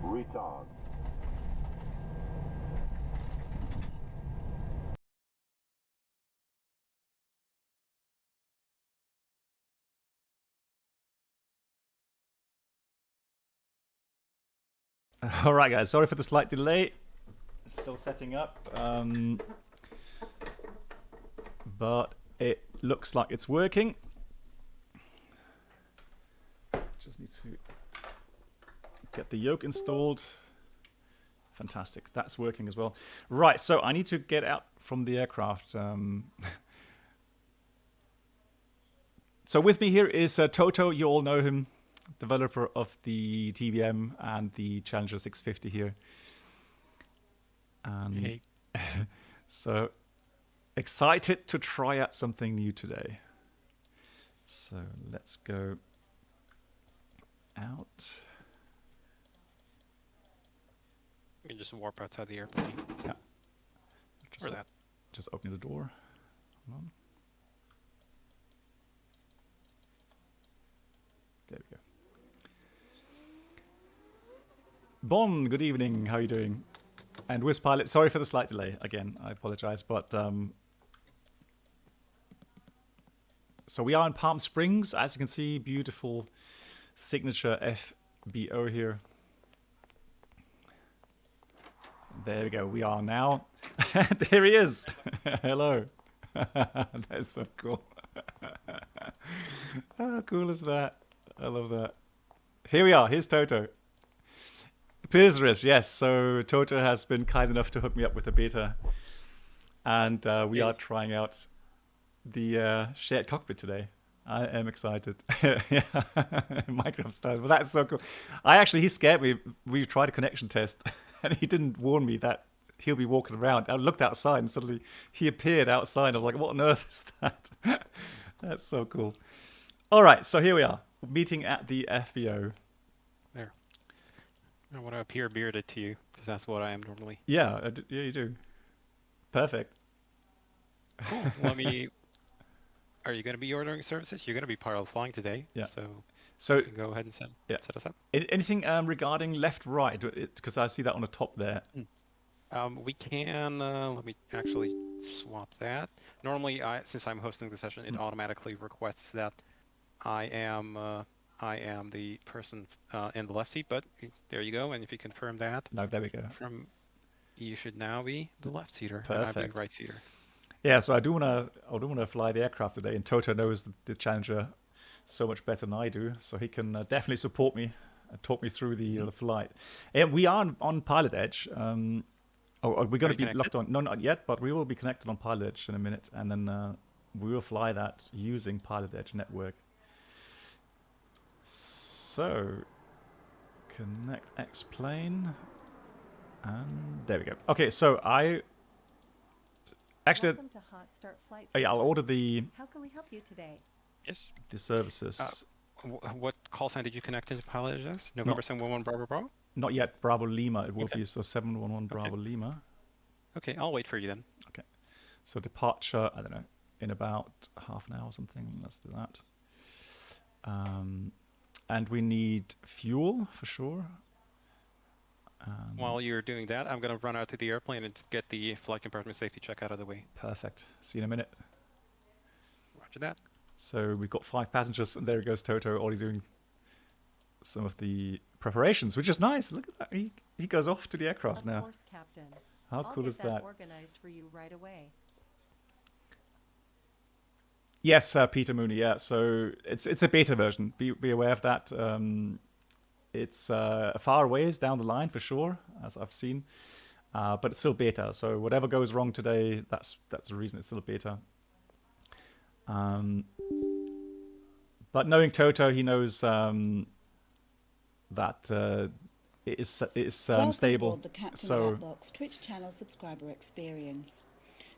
Retard. All right, guys. Sorry for the slight delay. Still setting up, but it looks like it's working. Just need to get the yoke installed. Fantastic. That's working as well. Right. So I need to get out from the aircraft. So with me here is Toto. You all know him, developer of the TBM and the Challenger 650 here. Hey. So excited to try out something new today. So let's go out. You can just warp outside the airplane. Yeah. Just open the door. Hold on. There we go. Bon, good evening. How are you doing? And Wiz Pilot, sorry for the slight delay. Again, I apologize, but so we are in Palm Springs, as you can see, beautiful signature FBO here. There we go. We are now. There he is. Hello. That's so cool. How cool is that? I love that. Here we are. Here's Toto. Pizris, yes. So Toto has been kind enough to hook me up with a beta. And we are trying out the shared cockpit today. I am excited. Yeah, Minecraft style. But that's so cool. He scared me. We tried a connection test. And he didn't warn me that he'll be walking around. I looked outside and suddenly he appeared outside. I was like, what on earth is that? That's so cool. All right, so here we are, meeting at the FBO. There. I want to appear bearded to you, because that's what I am normally. Yeah, yeah, you do. Perfect. Cool. Are you going to be ordering services? You're going to be parallel flying today. Yeah. So So You can go ahead and set us up. anything regarding left, right? Because I see that on the top there. We can, let me actually swap that. Normally, since I'm hosting the session, it automatically requests that I am the person in the left seat, but there you go. And if you confirm that, No, there we go. You should now be the left seater, Perfect. and I'm the right seater. Yeah, so I do wanna fly the aircraft today, and Toto knows the Challenger so much better than I do, so he can definitely support me and talk me through the flight. Yeah, we are on Pilotedge. We're going to be locked on. No, not yet, but we will be connected on Pilotedge in a minute, and then we will fly that using Pilotedge network. So, connect X-plane, and there we go. Okay, so actually, welcome to Hotstart Flight yeah, I'll order the. How can we help you today? Yes. The services. What call sign did you connect into Pilotedge? November 711 Bravo Bravo? Not yet. Bravo Lima. It will be so 711 Bravo Lima. Okay, I'll wait for you then. Okay. So departure, I don't know, in about half an hour or something. Let's do that. And we need fuel for sure. While you're doing that, I'm going to run out to the airplane and get the flight compartment safety check out of the way. Perfect. See you in a minute. Roger that. So we've got 5 passengers, and there goes Toto already doing some of the preparations, which is nice. Look at that. He goes off to the aircraft now. Of course, Captain. How cool is that? I'll get that organized for you right away. Yes, Peter Mooney. Yeah, so it's a beta version. Be aware of that. It's a far ways down the line for sure, as I've seen, but it's still beta. So whatever goes wrong today, that's the reason it's still a beta. But knowing Toto, he knows that it is stable. The Captain so Box Twitch channel subscriber experience.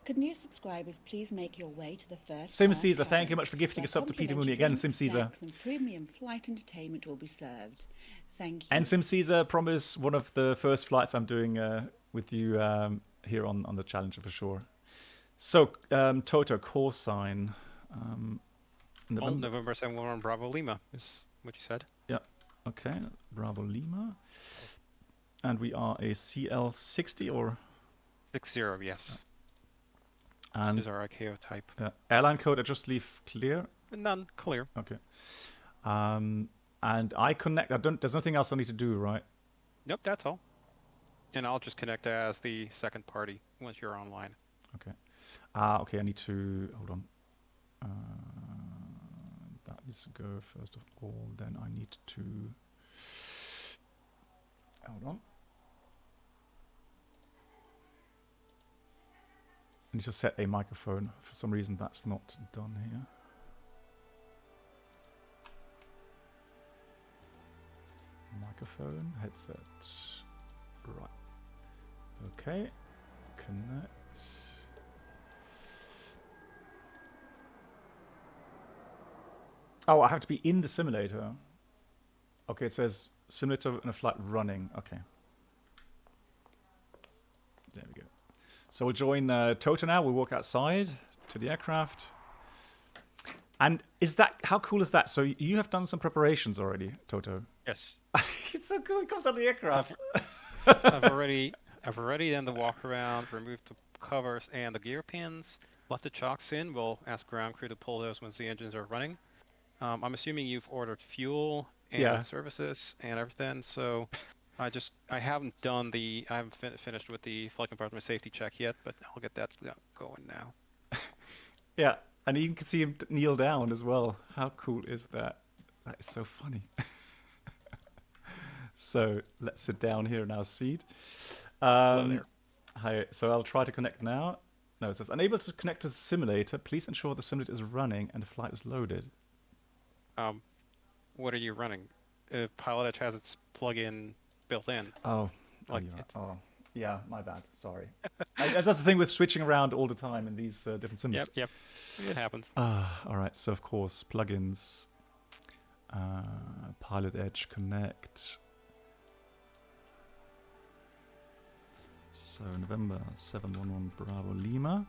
Could new subscribers please make your way to the first Sim class Caesar, cabin, thank you much for gifting us up to Peter Mooney again. Sim Caesar. And premium flight entertainment will be served. Thank you. And Sim Caesar, promise one of the first flights I'm doing with you here on the Challenger for sure. So Toto call sign. November 711 Bravo Lima is what you said. Yeah. Okay. Bravo Lima. And we are a CL60 or 60, yes. And is our ICAO type. Airline code, I just leave clear. None, clear. Okay. And I connect. There's nothing else I need to do, right? Nope, that's all. And I'll just connect as the second party once you're online. Okay. Okay. I need to hold on. That needs to go first of all. Then I need to hold on. I need to set a microphone. For some reason, that's not done here. Microphone, headset. Right. Okay. Connect. Oh, I have to be in the simulator. Okay, it says simulator and a flight running. Okay. There we go. So we'll join Toto now. We'll walk outside to the aircraft. And how cool is that? So you have done some preparations already, Toto? Yes. It's so cool. It comes out of the aircraft. I've already done the walk around, removed the covers and the gear pins, left the chocks in. We'll ask ground crew to pull those once the engines are running. I'm assuming you've ordered fuel and services and everything. So I haven't finished with the flight compartment safety check yet, but I'll get that going now. Yeah, and you can see him kneel down as well. How cool is that? That is so funny. So let's sit down here in our seat. Hello there. Hi. So I'll try to connect now. No, it says unable to connect to the simulator. Please ensure the simulator is running and the flight is loaded. What are you running? Pilotedge has its plug-in built in. Oh, like yeah, my bad. Sorry. That's the thing with switching around all the time in these different sims. Yep. It happens. All right. So of course, plugins, Pilotedge Connect. So November 711 Bravo Lima.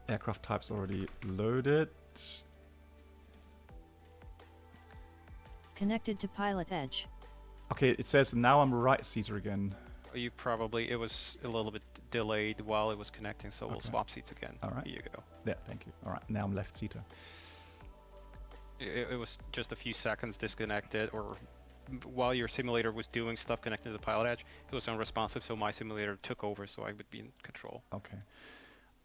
Aircraft type's already loaded. Connected to Pilotedge. Okay, it says now I'm right seater again. You probably, it was a little bit delayed while it was connecting, so we'll Okay. swap seats again. All right. Here you go. Yeah, thank you. All right, now I'm left seater. It was just a few seconds disconnected, or while your simulator was doing stuff connected to the Pilotedge, it was unresponsive, so my simulator took over, so I would be in control. Okay.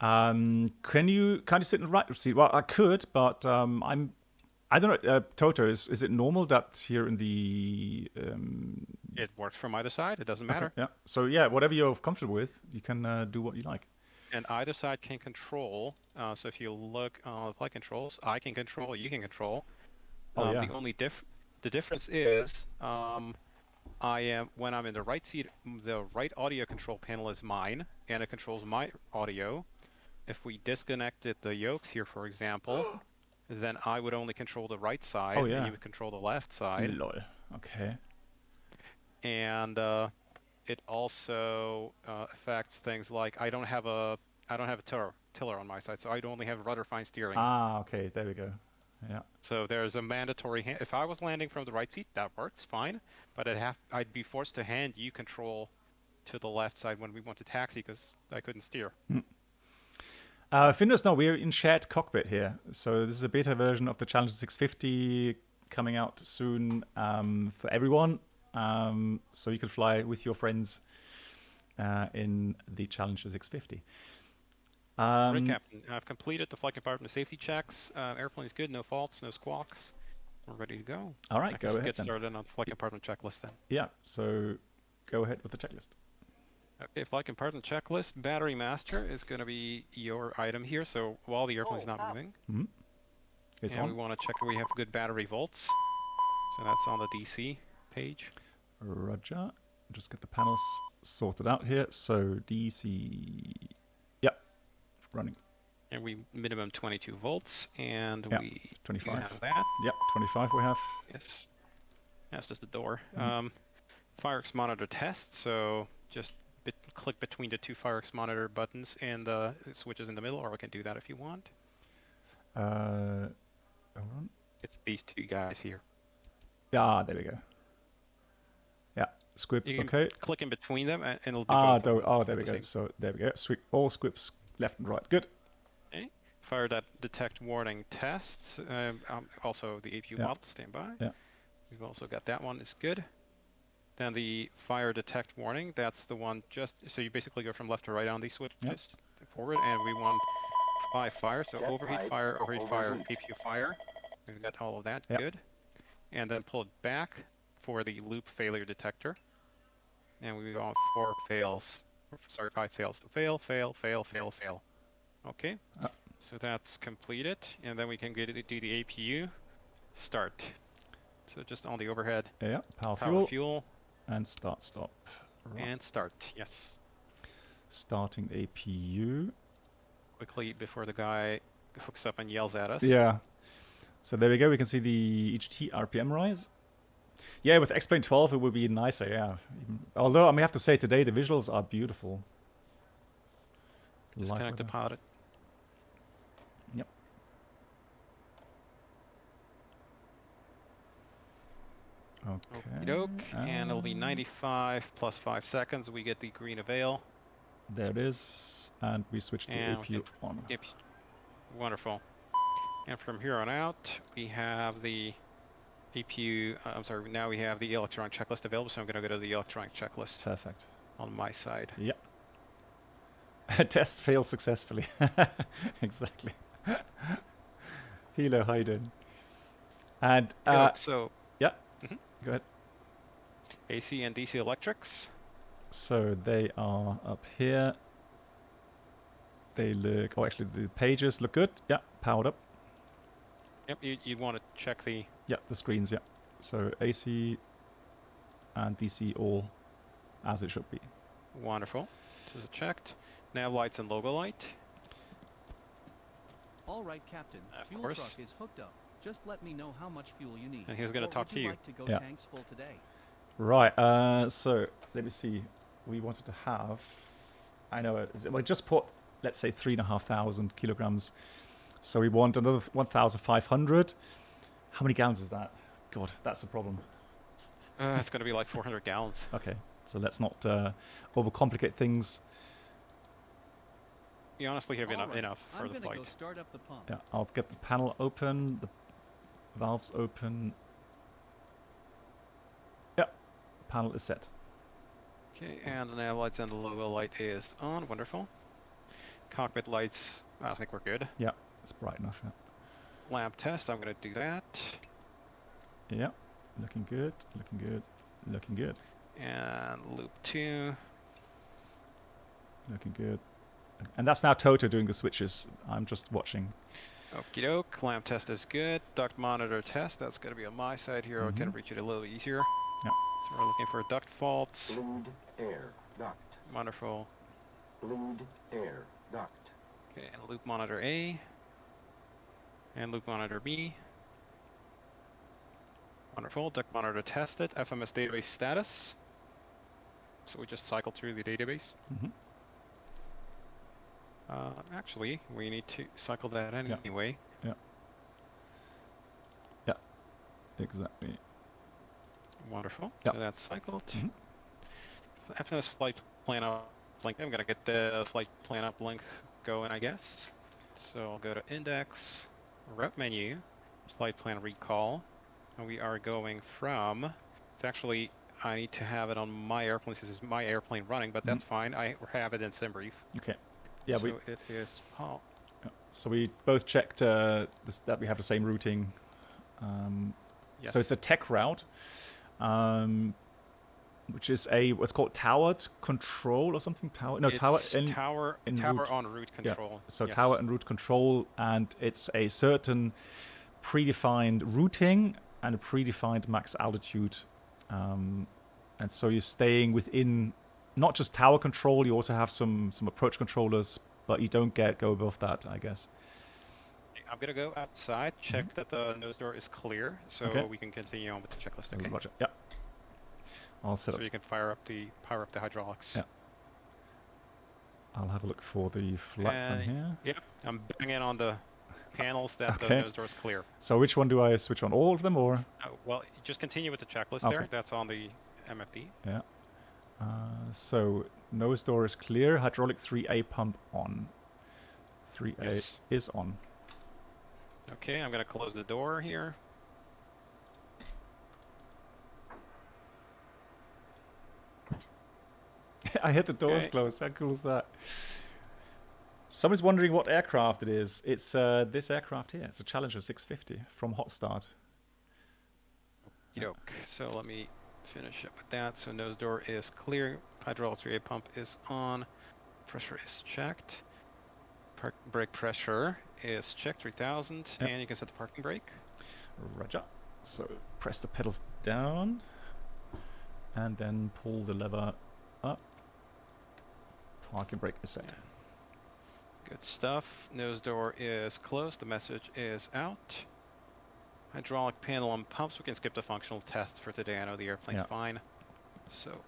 Can you sit in the right seat? Well, I could, but I don't know. Toto, is it normal that here in the It works from either side. It doesn't okay, matter. yeah. So yeah, whatever you're comfortable with, you can do what you like. And either side can control. So if you look on the flight controls, I can control, you can control. Oh, yeah. The only the difference is when I'm in the right seat, the right audio control panel is mine, and it controls my audio. If we disconnected the yokes here, for example, then I would only control the right side, Oh, yeah. and you would control the left side. Lol. Okay. And it also affects things like I don't have a tiller on my side, so I'd only have rudder fine steering. Ah, okay. There we go. Yeah. So there's a mandatory if I was landing from the right seat, that works fine, but I'd be forced to hand you control to the left side when we want to taxi because I couldn't steer. Finders, no, we're in shared cockpit here. So this is a beta version of the Challenger 650 coming out soon for everyone. So you can fly with your friends in the Challenger 650. Right, Captain. I've completed the flight compartment safety checks. Airplane's good, no faults, no squawks. We're ready to go. All right, I go can ahead get then. started on the flight compartment checklist then. Yeah, so go ahead with the checklist. Okay, flight compartment checklist. Battery master is going to be your item here. So while the airplane's not moving, It's and on. we want to check we have good battery volts. So that's on the DC page. Roger. Just get the panels sorted out here. So DC. Yep. Running. And we minimum 22 volts, and Yeah, we 25. do have that. Yep, 25 we have. Yes, that's just the door. FireX monitor test. So just click between the two FireX monitor buttons, and the switches in the middle, or I can do that if you want. Hold on. It's these two guys here. Yeah, there we go. Yeah, squib. You can Okay. click in between them, and it'll do Ah, both of them there at we the go. same- So there we go. All squibs left and right. Good. Okay. Fire that detect warning tests. Also the APU Yeah. model, stand by. Yeah. We've also got that one, is good. Then the fire detect warning, that's the one so you basically go from left to right on these switches forward, and we want 5 fire, so overheat fire, APU fire. We've got all of that, Yeah. good. And then pull it back for the loop failure detector. And we want 5 fails. So fail, fail, fail, fail, fail. Okay, so that's completed, and then we can do the APU start. So just on the overhead, Yeah. Power power fuel. fuel, And stop. Right. and start. Yes, Starting APU. quickly before the guy hooks up and yells at us. Yeah. So there we go. We can see the EGT RPM rise. Yeah, with X-Plane 12 it would be nicer. Yeah. Although I may have to say today the visuals are beautiful. Disconnect the Live pilot. Yep. Okay. Doke, and it'll be 95 plus 5 seconds. We get the green avail. There it is. And we switch to And APU on. Yep. Wonderful. And from here on out, we have the APU. Now we have the electronic checklist available. So I'm going to go to the electronic checklist Perfect. on my side. Yep. Test failed successfully. Exactly. Hello, how you doing? And So yeah, Mhm. go ahead. AC and DC electrics. So they are up here. They look. Oh, actually, the pages look good. Yeah, powered up. Yep, you'd want to check the. Yeah, the screens. Yeah. So AC and DC all as it should be. Wonderful. This is checked. Nav lights and logo light. All right, Captain. Of Fuel course. truck is hooked up. Just let me know how much fuel you need. And he's gonna Or talk would to you. Like to go Yeah. tanks full today? Right. So let me see. We wanted to have. I know. We just put, let's say, 3,500 kilograms. So we want another 1,500. How many gallons is that? God, that's the problem. It's going to be like 400 gallons. Okay, so let's not overcomplicate things. You honestly have All right, enough for I'm the gonna flight. go start up the pump. Yeah, I'll get the panel open, the valves open. Yeah, panel is set. Okay, and the nav lights and the logo light is on. Wonderful. Cockpit lights, I think we're good. Yeah, it's bright enough. Yeah, Lamp test, I'm going to do that. yeah. Looking good, looking good, looking good, And loop 2. looking good. And that's now Toto doing the switches. I'm just watching. Okie doke. Lamp test is good. Duct monitor test, that's going to be on my side here. I can reach it a little easier. Yeah. So we're looking for duct faults. Bleed air duct. Wonderful. Bleed air duct. Okay, and loop monitor A. And loop monitor B. Wonderful. Duct monitor tested. FMS database status. So we just cycle through the database. Mhm. Actually, we need to cycle that anyway. Exactly. Wonderful. Yep. So that's cycled. Mhm. So FMS flight plan up link. I'm gonna get the flight plan up link going, I guess. So I'll go to index, route menu, flight plan recall, and we are going from. It's actually I need to have it on my airplane. This is my airplane running, but that's fine. I have it in SimBrief. Okay. Yeah, so it is. Oh, so we both checked that we have the same routing. yes. So it's a tech route, which is what's called towered control or something. Tower It's in tower en tower route. on route control. So yes. tower and route control, and it's a certain predefined routing and a predefined max altitude, and so you're staying within not just tower control. You also have some approach controllers, but you don't go above that, I guess. I'm gonna go outside, check that the nose door is clear, so Okay. we can continue on with the checklist. Okay. Roger. Yeah. I'll set So up. you can fire up the hydraulics. Yeah. I'll have a look for the flight plan here. Yep. I'm banging on the panels that the Okay. nose door is clear. So which one do I switch on? All of them, or? Well, just continue with the checklist Okay. there. That's on the MFD. Yeah. So nose door is clear. Hydraulic 3A pump on. 3A Yes. is on. Okay, I'm gonna close the door here. I hit the doors Okay. closed. How cool is that? Someone's wondering what aircraft it is. It's this aircraft here. It's a Challenger 650 from Hotstart. Yoke. So let me finish up with that. So nose door is clear. Hydraulic 3A pump is on. Pressure is checked. Brake pressure is checked, 3000, Yep. and you can set the parking brake. Roger. So press the pedals down and then pull the lever up. Parking brake is set. Good stuff. Nose door is closed. The message is out. Hydraulic panel and pumps. We can skip the functional test for today. I know the airplane's Yeah. fine. So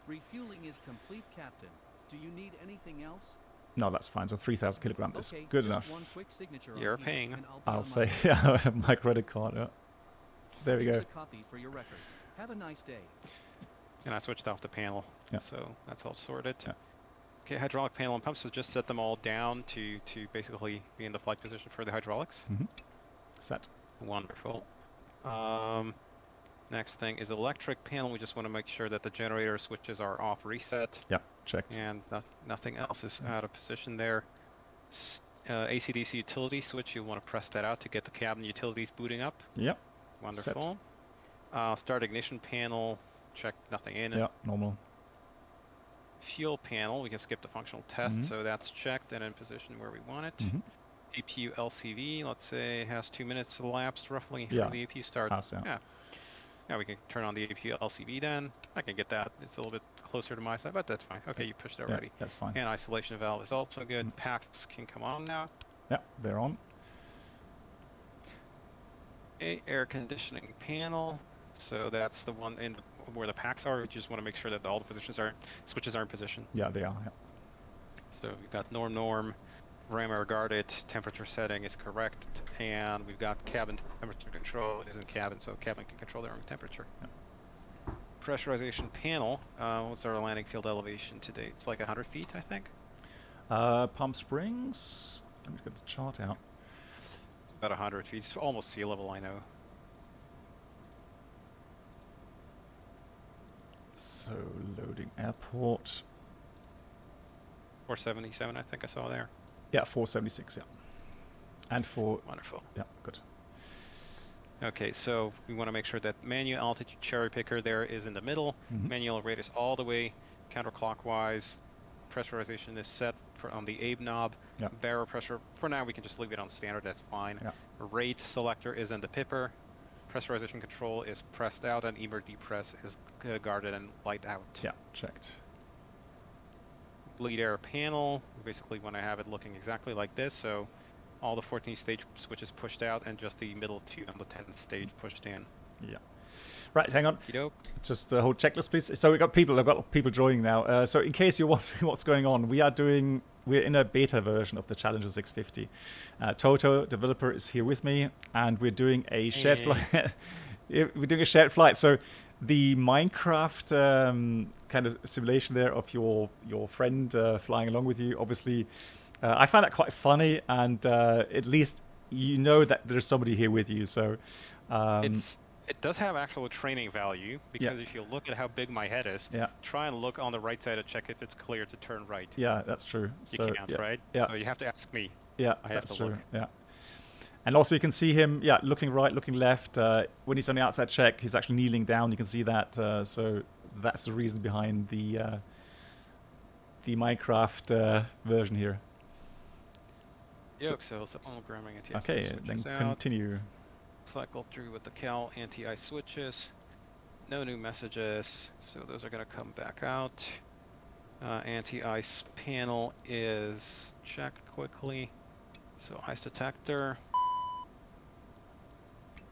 Refueling is complete, Captain. Do you need anything else? No, that's fine. So 3,000 kilogram is Okay, good just enough. one quick signature on You're here, paying. and I'll be I'll on my say, way. yeah, my credit card. Yeah. There we Here's go. a copy for your records. Have a nice day. and I switched off the panel. Yeah. So that's all sorted. Yeah. Okay, hydraulic panel and pumps. So just set them all down to basically be in the flight position for the hydraulics. Set. Wonderful. Next thing is electric panel. We just want to make sure that the generator switches are off reset, Yeah, checked. and nothing else is out of position there. AC/DC utility switch. You want to press that out to get the cabin utilities booting up. Yep. Wonderful. Start ignition panel. Check nothing in. Yeah, normal. Fuel panel. We can skip the functional test, so that's checked and in position where we want it. APU LCV. Let's say has 2 minutes elapsed roughly Yeah. from the APU start. Pass, yeah. Yeah, we can turn on the APU LCV then. I can get that. It's a little bit closer to my side, but that's fine. Okay, you pushed it Yeah, already. that's fine. And isolation valve is also good. Packs can come on now. Yeah, they're on. Air conditioning panel. So that's the one in where the packs are. We just want to make sure that all the switches are in position. Yeah, they are. Yeah. So we've got norm, Radar guarded temperature setting is correct, and we've got cabin temperature control is in cabin, so cabin can control their own temperature. Pressurization panel. What's our landing field elevation today? It's like 100 feet, I think. Palm Springs. Let me get the chart out. It's about 100 feet. It's almost sea level, I know. So loading airport. 477, I think I saw there. Yeah, 476. Yeah, and for Wonderful. yeah, good. Okay, so we want to make sure that manual altitude cherry picker there is in the middle. Mhm. Manual rate is all the way counterclockwise. Pressurization is set for on the ABE knob. Yeah. Barrel pressure, for now we can just leave it on standard, that's fine. Yeah. Rate selector is in the pipper. Pressurization control is pressed out, and EMER depress is guarded and light out. Yeah, checked. Bleed air panel, we basically want to have it looking exactly like this, so all the 14 stage switches pushed out and just the middle two on the 10th stage pushed in. Yeah. Right, hang on. Okey-doke. Just the whole checklist, please. So I've got people joining now. So in case you're wondering what's going on, we're in a beta version of the Challenger 650. Toto, developer, is here with me, and we're doing a shared flight. We're doing a shared flight. So the Minecraft kind of simulation there of your friend flying along with you, obviously, I find that quite funny, and at least you know that there's somebody here with you. So It does have actual training value, because if you look at how big my head is, try and look on the right side to check if it's clear to turn right. Yeah, that's true. You can't, right? Yeah. So you have to ask me. Yeah, I have that's to true. look. Yeah. And also you can see him, looking right, looking left. When he's on the outside check, he's actually kneeling down. You can see that. So that's the reason behind the Minecraft version here. So programming ATS okay, then switches out. continue. Cycle through with the Cal anti-ice switches. No new messages, so those are going to come back out. Anti-ice panel is checked quickly. So ice detector.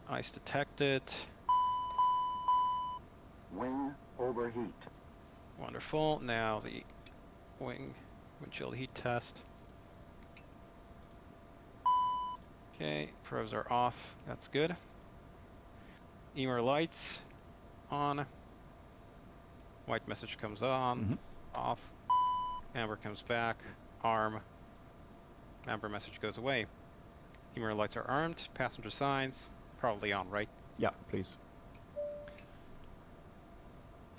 Ice detected. Wing overheat. Wonderful. Now the windshield heat test. Okay, probes are off. That's good. EMER lights on. White message comes on, off. Amber comes back. Arm. Amber message goes away. EMER lights are armed. Passenger signs probably on, right? Yeah, please.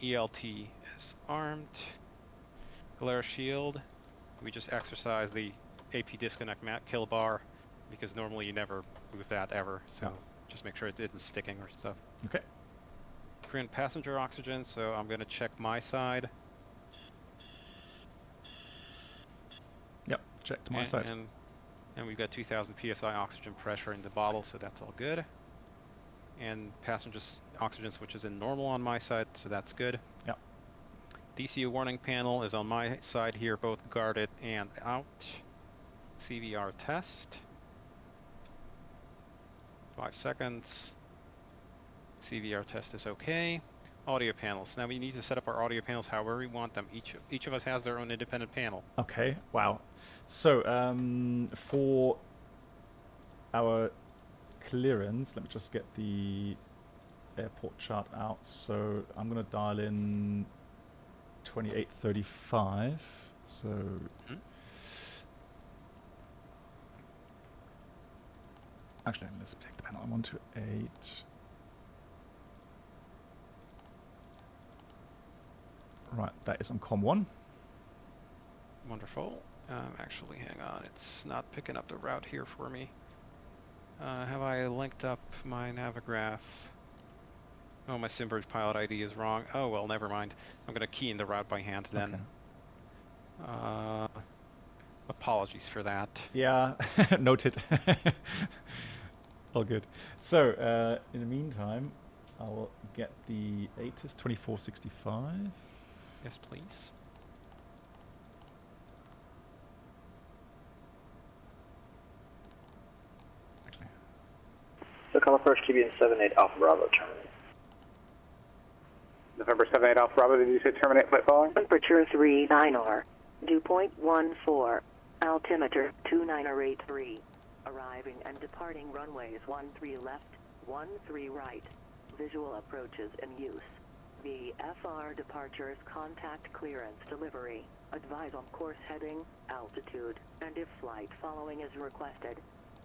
ELT is armed. Glare shield. We just exercise the AP disconnect kill bar, because normally you never move that ever, so just make sure it isn't sticking or stuff. Okay. Korean passenger oxygen, so I'm going to check my side. Yep, check to my side. And we've got 2000 psi oxygen pressure in the bottle, so that's all good. And passenger's oxygen switch is in normal on my side, so that's good. Yep. DCU warning panel is on my side here, both guarded and out. CVR test. 5 seconds. CVR test is okay. Audio panels. Now we need to set up our audio panels however we want them. Each of us has their own independent panel. Okay, wow. So, for our clearance, let me just get the airport chart out. So I'm going to dial in 2835. So... Actually, let's take the panel. I'm on to 8. Right, that is on COM 1. Wonderful. Actually, hang on. It's not picking up the route here for me. Have I linked up my Navigraph? Oh, my Simbridge pilot ID is wrong. Oh, well, never mind. I'm going to key in the route by hand then. Okay. Apologies for that. Yeah, noted. All good. So, in the meantime, I will get the ATIS 2465. Yes, please. Actually. So call first QBN 78 Alpha Bravo terminate. November 78 Alpha Bravo, did you say terminate flight following? Temperature 39R, dew point 14. Altimeter 2983. Arriving and departing runways 13 left, 13 right. Visual approaches in use. VFR departures contact clearance delivery. Advise on course heading, altitude, and if flight following is requested.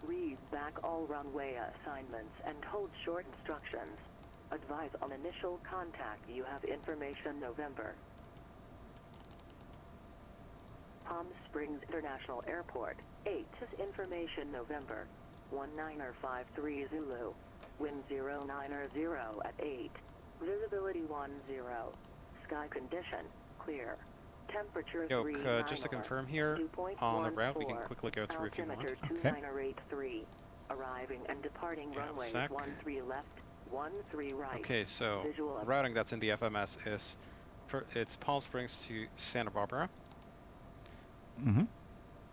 Read back all runway assignments and hold short instructions. Advise on initial contact. You have information November. Palm Springs International Airport. 8 is information November. 1953 Zulu. Wind 090 at 8. Visibility 10. Sky condition clear. Temperature 3 just to confirm here, on the route we can quickly go through if you want. Okay. 2983. Arriving and departing runways 13 left, 13 right. Okay, so the routing that's in the FMS is, it's Palm Springs to Santa Barbara. Mm-hmm.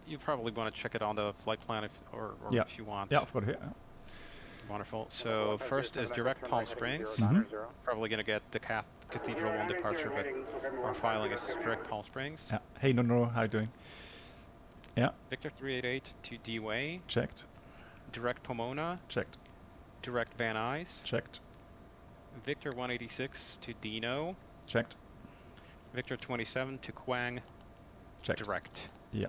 You probably want to check it on the flight plan or Yeah. if you want. Yeah, I've got it here. Wonderful. So first is direct Palm Springs. Mhm. Probably going to get the Cathedral 1 departure, but our filing is direct Palm Springs. Yeah. Hey, no, how you doing? Yeah, Victor 388 to D-Way. checked. Direct Pomona. Checked. Direct Van Nuys. Checked. Victor 186 to Dino. Checked. Victor 27 to Quang. Checked. Direct. Yeah.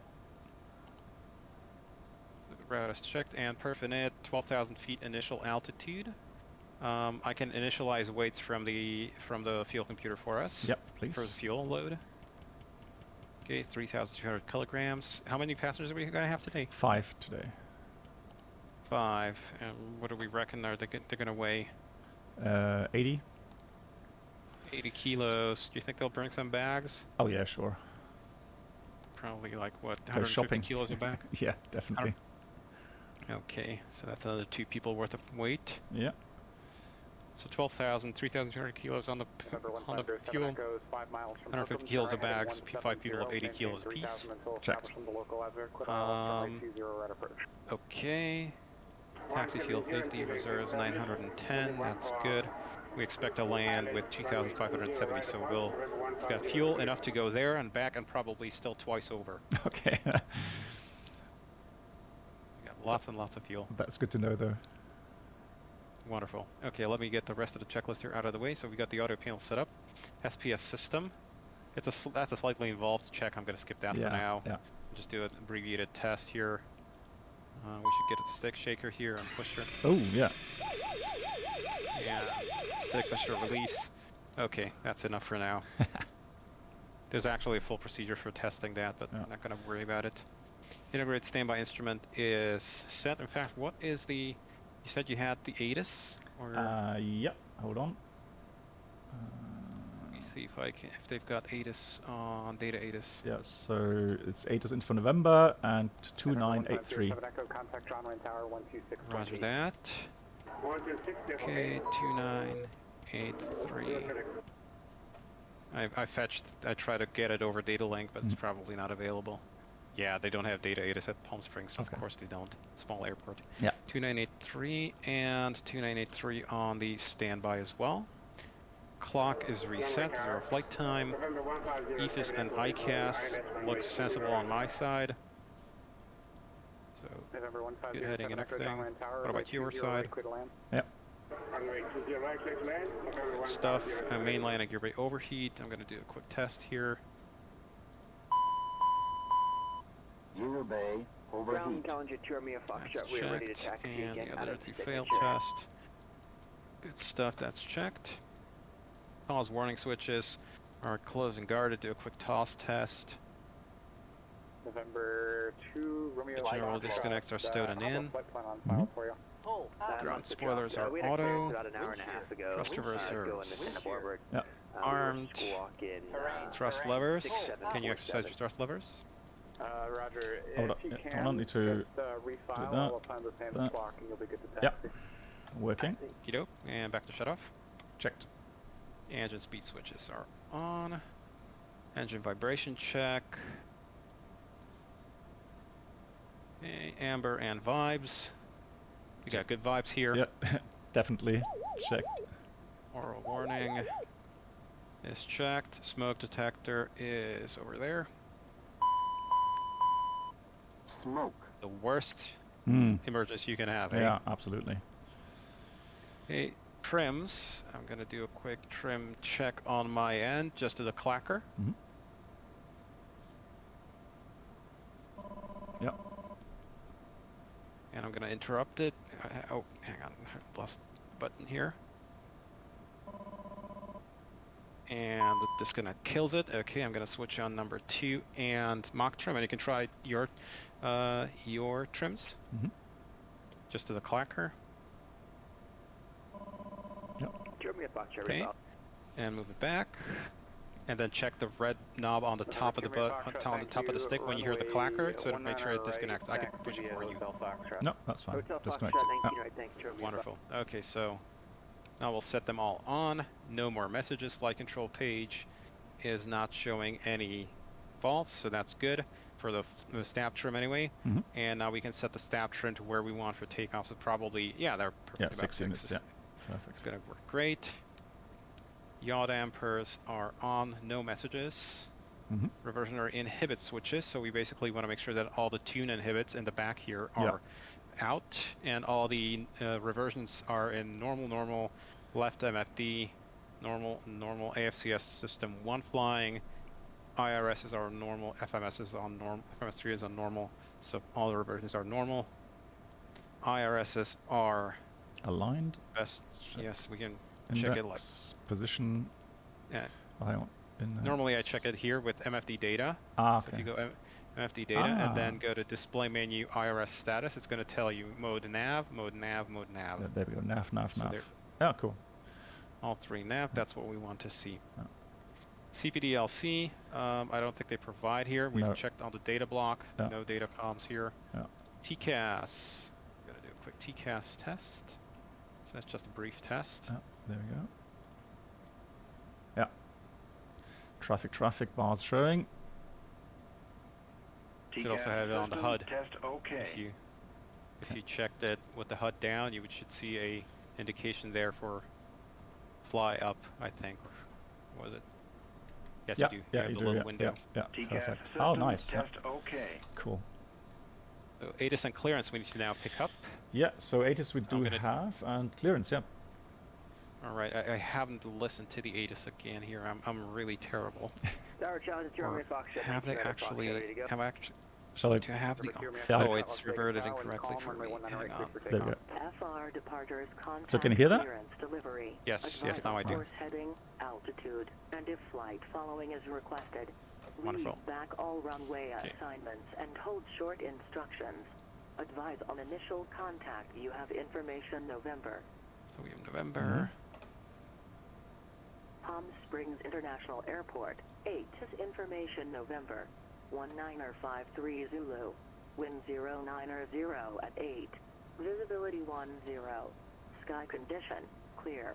The route is checked, and Perfinet 12,000 feet initial altitude. I can initialize weights from the fuel computer for us. Yep, please. For the fuel load. Okay, 3,200 kilograms. How many passengers are we going to have today? 5 today. 5. And what do we reckon they're going to weigh? 80. 80 kilos. Do you think they'll bring some bags? Oh yeah, sure. Probably like what, Go 150 shopping. kilos a bag? Yeah, definitely. Okay, so that's another 2 people worth of weight. Yeah. So 12,000, 3,200 kilos on the fuel. 150 kilos of bags, 5 people of 80 kilos apiece. Checked. Okay. Taxi fuel 50, reserves 910, that's good. We expect to land with 2,570, so we've got fuel enough to go there and back and probably still twice over. Okay. We got lots and lots of fuel. That's good to know, though. Wonderful. Okay, let me get the rest of the checklist here out of the way. So we got the auto panel set up. SPS system. That's a slightly involved check. I'm going to skip that for now. Yeah. Just do an abbreviated test here. We should get a stick shaker here and pusher. Oh, yeah. Yeah. Stick pusher release. Okay, that's enough for now. There's actually a full procedure for testing that, but I'm not going to worry about it. Integrated standby instrument is set. In fact, what is the... You said you had the ATIS? Or Yep. Hold on. let me see if they've got ATIS on data ATIS. Yeah, so it's ATIS in for November and 2983. Roger that. Okay, 2983. I tried to get it over data link, but it's probably not available. Yeah, they don't have data ATIS at Palm Springs. Okay. Of course they don't. Small airport. Yeah. 2983 and 2983 on the standby as well. Clock is reset, 0 flight time. EFIS and ICAS looks sensible on my side. So, good heading and everything. What about your side? Yep. Good stuff. Main landing gear bay overheat. I'm going to do a quick test here. Gear bay overheat. That's checked, and the other 2 failed test. Good stuff, that's checked. Pause warning switches are closed and guarded. Do a quick toss test. November 2, Romeo. The general disconnects are stowed and in. Ground spoilers are auto. Thrust reversers. Yep. Armed. Thrust levers. Can you exercise your thrust levers? Roger. Hold up. If you Yeah, can, hold on, need to just refile that, all upon the same that. clock and you'll be good to Yep. taxi. Working. Okey-doke. And back to shut off. Checked. Engine speed switches are on. Engine vibration check. Okay, amber and vibes. We got good vibes here. Yep. Definitely. Checked. Oral warning is checked. Smoke detector is over there. smoke. The worst emergency you can have. Yeah, absolutely. Hey, trims. I'm gonna do a quick trim check on my end, just to the clacker. Yep. And I'm gonna interrupt it. Oh, hang on, I lost the button here. And this gonna kills it. Okay, I'm gonna switch on number 2 and mock trim, and you can try your trims. Just to the clacker. Okay, and move it back, and then check the red knob on the top of the stick when you hear the clacker, so to make sure it disconnects. I can push it for you. No, that's fine. Disconnect it. Wonderful. Okay, so now we'll set them all on. No more messages. Flight control page is not showing any faults, so that's good for the stab trim anyway. And now we can set the stab trim to where we want for takeoff. So probably, yeah, they're perfect. Yeah, 6 units. Yeah, perfect. It's gonna work great. Yaw dampers are on, no messages. Reversionary inhibit switches, so we basically want to make sure that all the tune inhibits in the back here are out, and all the reversions are in normal, left MFD, normal, AFCS system 1 flying, IRS are normal, FMS is on normal, FMS3 is on normal, so all the reversions are normal. IRSs are aligned. Best, yes, we can Index, check it like position. Yeah. Normally I check it here with MFD data. Okay. So if you go MFD data and then go to display menu IRS status, it's going to tell you mode nav. There we go. Nav. Yeah, cool. All 3 nav. That's what we want to see. CPDLC. I don't think they provide here. We've checked on the data block. No data comms here. TCAS. I'm going to do a quick TCAS test. So that's just a brief test. There we go. Yeah. Traffic bars showing. Should also have it on the HUD. Test okay. If you checked it with the HUD down, you should see a indication there for fly up, I think. Or was it? Yes, you do. Yeah, you have you the do. little window. Yeah, perfect. Oh, nice. Test okay. Cool. So ATIS and clearance we need to now pick up. Yeah, so ATIS we do have, and clearance, yeah. All right, I haven't listened to the ATIS again here. I'm really terrible. Have they actually? Shall I? Do I have the? Yeah. Oh, it's reverted incorrectly for me. Hang on. There we go. FR departures contact So can you hear that? clearance delivery. Yes, now I do. Course heading, altitude, and if flight following is requested, Wonderful. read back all runway assignments and hold short instructions. Advise on initial contact. You have information November. So we have November. Palm Springs International Airport. 8 is information November. 1953 Zulu. Wind 090 at 8. Visibility 10. Sky condition clear.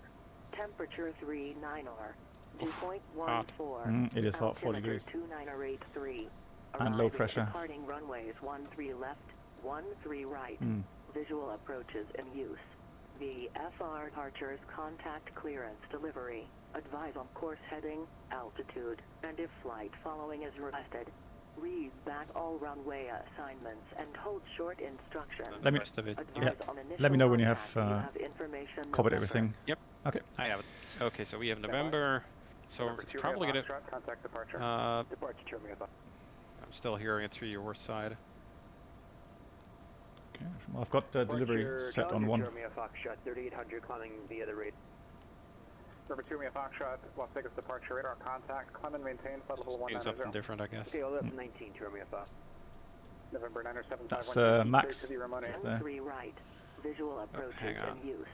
Temperature 39 2.14. It is hot, 40 degrees. 2983. And low pressure. Departing runways 13 left, 13 right. Visual approaches in use. The FR departures contact clearance delivery. Advise on course heading, altitude, and if flight following is requested. Read back all runway assignments and hold short instructions. Let me, let me know when you have covered everything. Yep. Okay. I have it. Okay, so we have November. So it's probably gonna. Contact departure. I'm still hearing it through your side. Okay. Well, I've got delivery set on 1. 3800 climbing via the radar. Number 2, Mia Foxtrot, Las Vegas departure radar contact. Climb and maintain flight level 190. Something different, I guess. Okay, well, that's 19 to Romeo Fox. November 907. That's Max. There. 3 right. Visual approaches in use.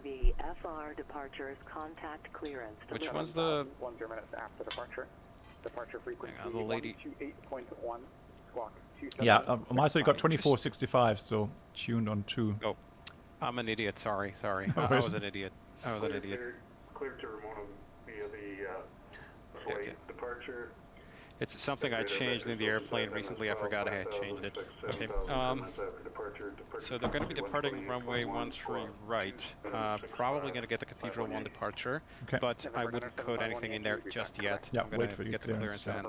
The FR departures contact clearance. Which one's the 10 minutes after departure? Departure frequency. The lady. 128.1. Squawk. Yeah, on my side you got 2465, so tuned on 2. Oh, I'm an idiot. Sorry. I was an idiot. Clear to Ramona via the flight departure. It's something I changed in the airplane recently. I forgot I had changed it. Okay. So they're going to be departing runway 13 right. Probably going to get the Cathedral 1 departure, Okay. but I wouldn't code anything in there just yet. Yeah, I'm going wait for to your get the clearance clearance,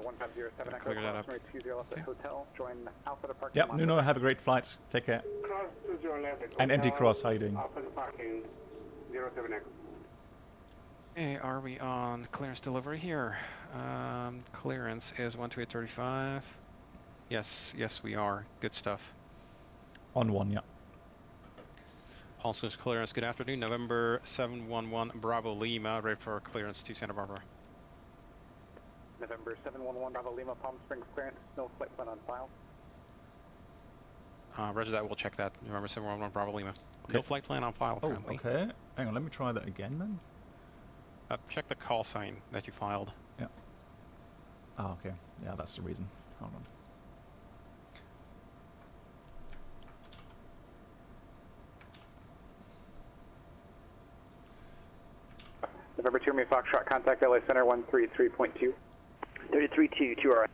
and clear that up. Yeah, Nuno, have a great flight. Take care. And empty cross, how you doing? Okay, are we on clearance delivery here? Clearance is 12835. Yes, we are. Good stuff. On one, yeah. Also clearance, good afternoon. November 711 Bravo Lima, ready for clearance to Santa Barbara. November 711 Bravo Lima, Palm Springs clearance, no flight plan on file. Roger that, we'll check that. November 711 Bravo Lima. Okay. No flight plan on file Oh, currently. okay. Hang on, let me try that again then. Check the call sign that you filed. Yeah. Oh, okay. Yeah, that's the reason. Hold on. November 2 Romeo Foxtrot, contact LA Center 133.2. 33.2, 2R.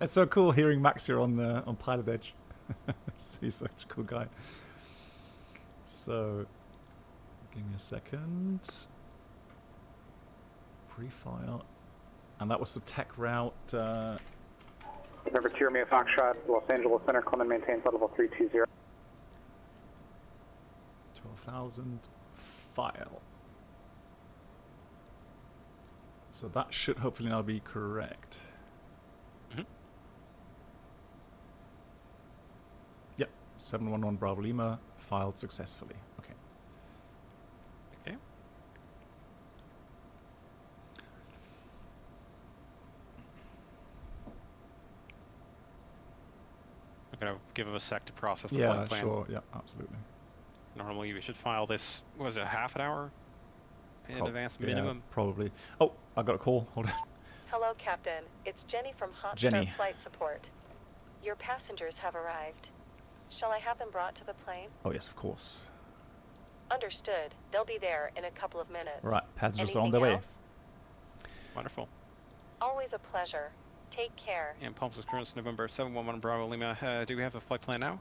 It's so cool hearing Max here on Pilotedge. He's such a cool guy. So, give me a second. Pre-file. And that was the tech route. November 2 Romeo Foxtrot, Los Angeles Center, Clement maintain flight level 320. 12,000 file. So that should hopefully now be correct. Mm-hmm. Yep, 711 Bravo Lima filed successfully. Okay. Okay. I'm going to give him a sec to process the Yeah, flight plan. sure. Yeah, absolutely. Normally we should file this, what was it, half an hour in advance minimum? Yeah, probably. Oh, I got a call. Hold on. Hello, Captain. It's Jenny from Hotstart Jenny. Flight Support. Your passengers have arrived. Shall I have them brought to the plane? Oh, yes, of course. Understood. They'll be there in a couple of minutes. Right, passengers are on Anything their way. else? Wonderful. Always a pleasure. Take care. And Palm Springs clearance November 711 Bravo Lima. Do we have a flight plan now?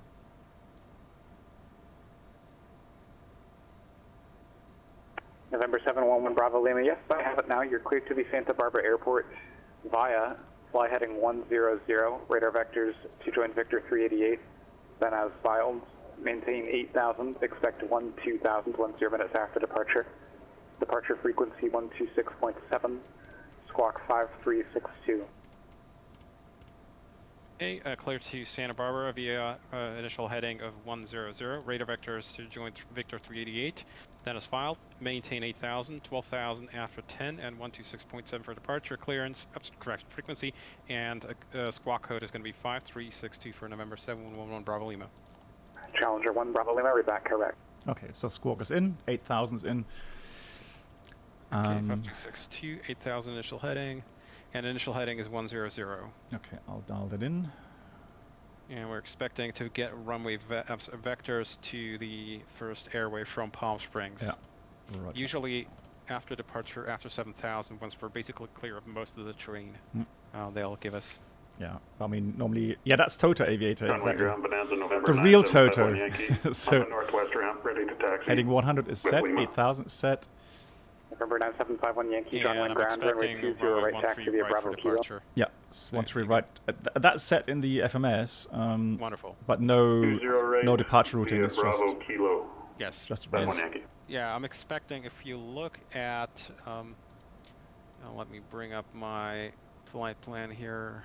November 711 Bravo Lima, yes, I have it now. You're cleared to the Santa Barbara Airport via fly heading 100, radar vectors to join Victor 388. Then as filed, maintain 8,000, expect 12,000, 10 minutes after departure. Departure frequency 126.7, squawk 5362. Okay, clear to Santa Barbara via initial heading of 100, radar vectors to join Victor 388. Then as filed, maintain 8,000, 12,000 after 10, and 126.7 for departure clearance, correct frequency, and squawk code is going to be 5362 for November 7111 Bravo Lima. Challenger 1 Bravo Lima, read back correct. Okay, so squawk is in, 8,000's in. Okay, 5362, 8,000 initial heading, and initial heading is 100. Okay, I'll dial that in. And we're expecting to get runway vectors to the first airway from Palm Springs. Yeah. Roger. Usually after departure, after 7,000, once we're basically clear of most of the terrain, they'll give us... Yeah, I mean, normally... Yeah, that's Toto Aviator, exactly. The real Toto. So, northwest ramp, ready to taxi. heading 100 is set, 8,000 set. November 9751 Yankee, John And Wayne I'm ground, runway expecting 20 right taxi 13 via right Bravo for Kilo. departure. Yeah, it's 13 right. That's set in the FMS. Wonderful. But no right, no departure routing, it's Bravo just... Kilo. Yes. Just a That's base. 1 Yankee. Yeah, I'm expecting, if you look at... now let me bring up my flight plan here.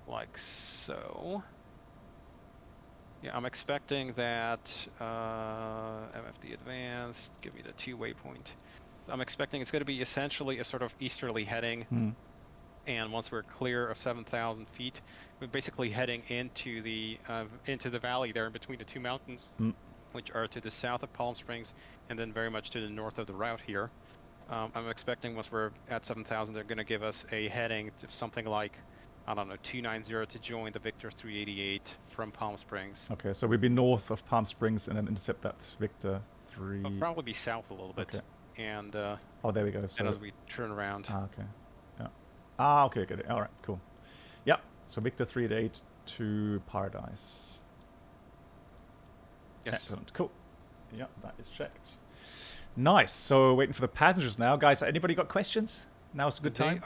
Like so. Yeah, I'm expecting that MFD advanced, give me the 2 waypoint. I'm expecting it's going to be essentially a sort of easterly heading, and once we're clear of 7,000 feet, we're basically heading into the valley there in between the two mountains, which are to the south of Palm Springs, and then very much to the north of the route here. I'm expecting once we're at 7,000, they're going to give us a heading to something like, I don't know, 290 to join the Victor 388 from Palm Springs. Okay, so we'd be north of Palm Springs and then intercept that Victor 3... It'll probably be south a little bit. Okay. And oh, there we go. So and as we turn around. okay. Yeah. Ah, okay, good. All right, cool. Yeah, so Victor 388 to Paradise. Yes. Excellent, cool. Yeah, that is checked. Nice. So waiting for the passengers now, guys. Anybody got questions? Now's a good time.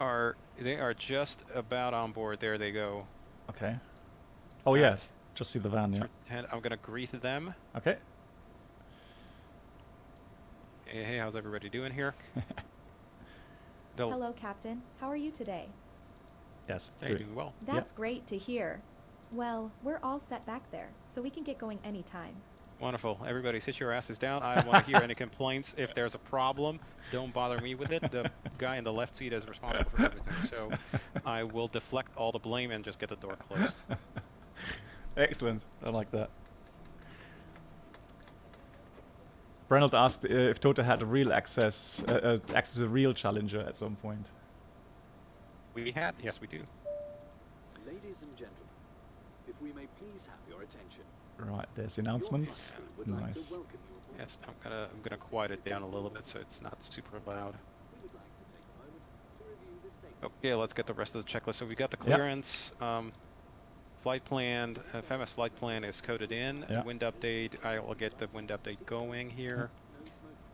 They are just about on board. There they go. Okay. Oh yeah, just see the van. Yeah. And I'm gonna greet them. Okay. Hey, how's everybody doing here? Hello, Captain. How are you today? Yes. Hey, doing well. That's great to hear. Well, we're all set back there, so we can get going anytime. Wonderful. Everybody sit your asses down. I don't want to hear any complaints. If there's a problem, don't bother me with it. The guy in the left seat is responsible for everything. So I will deflect all the blame and just get the door closed. Excellent. I like that. Brennald asked if Toto had a real access to a real Challenger at some point. We had? Yes, we do. Ladies and gentlemen, if we may please have your attention. Right, there's the announcements. Nice. Yes, I'm gonna quiet it down a little bit so it's not super loud. Okay, let's get the rest of the checklist. So we got the clearance, flight plan, FMS flight plan is coded in. Wind update, I will get the wind update going here.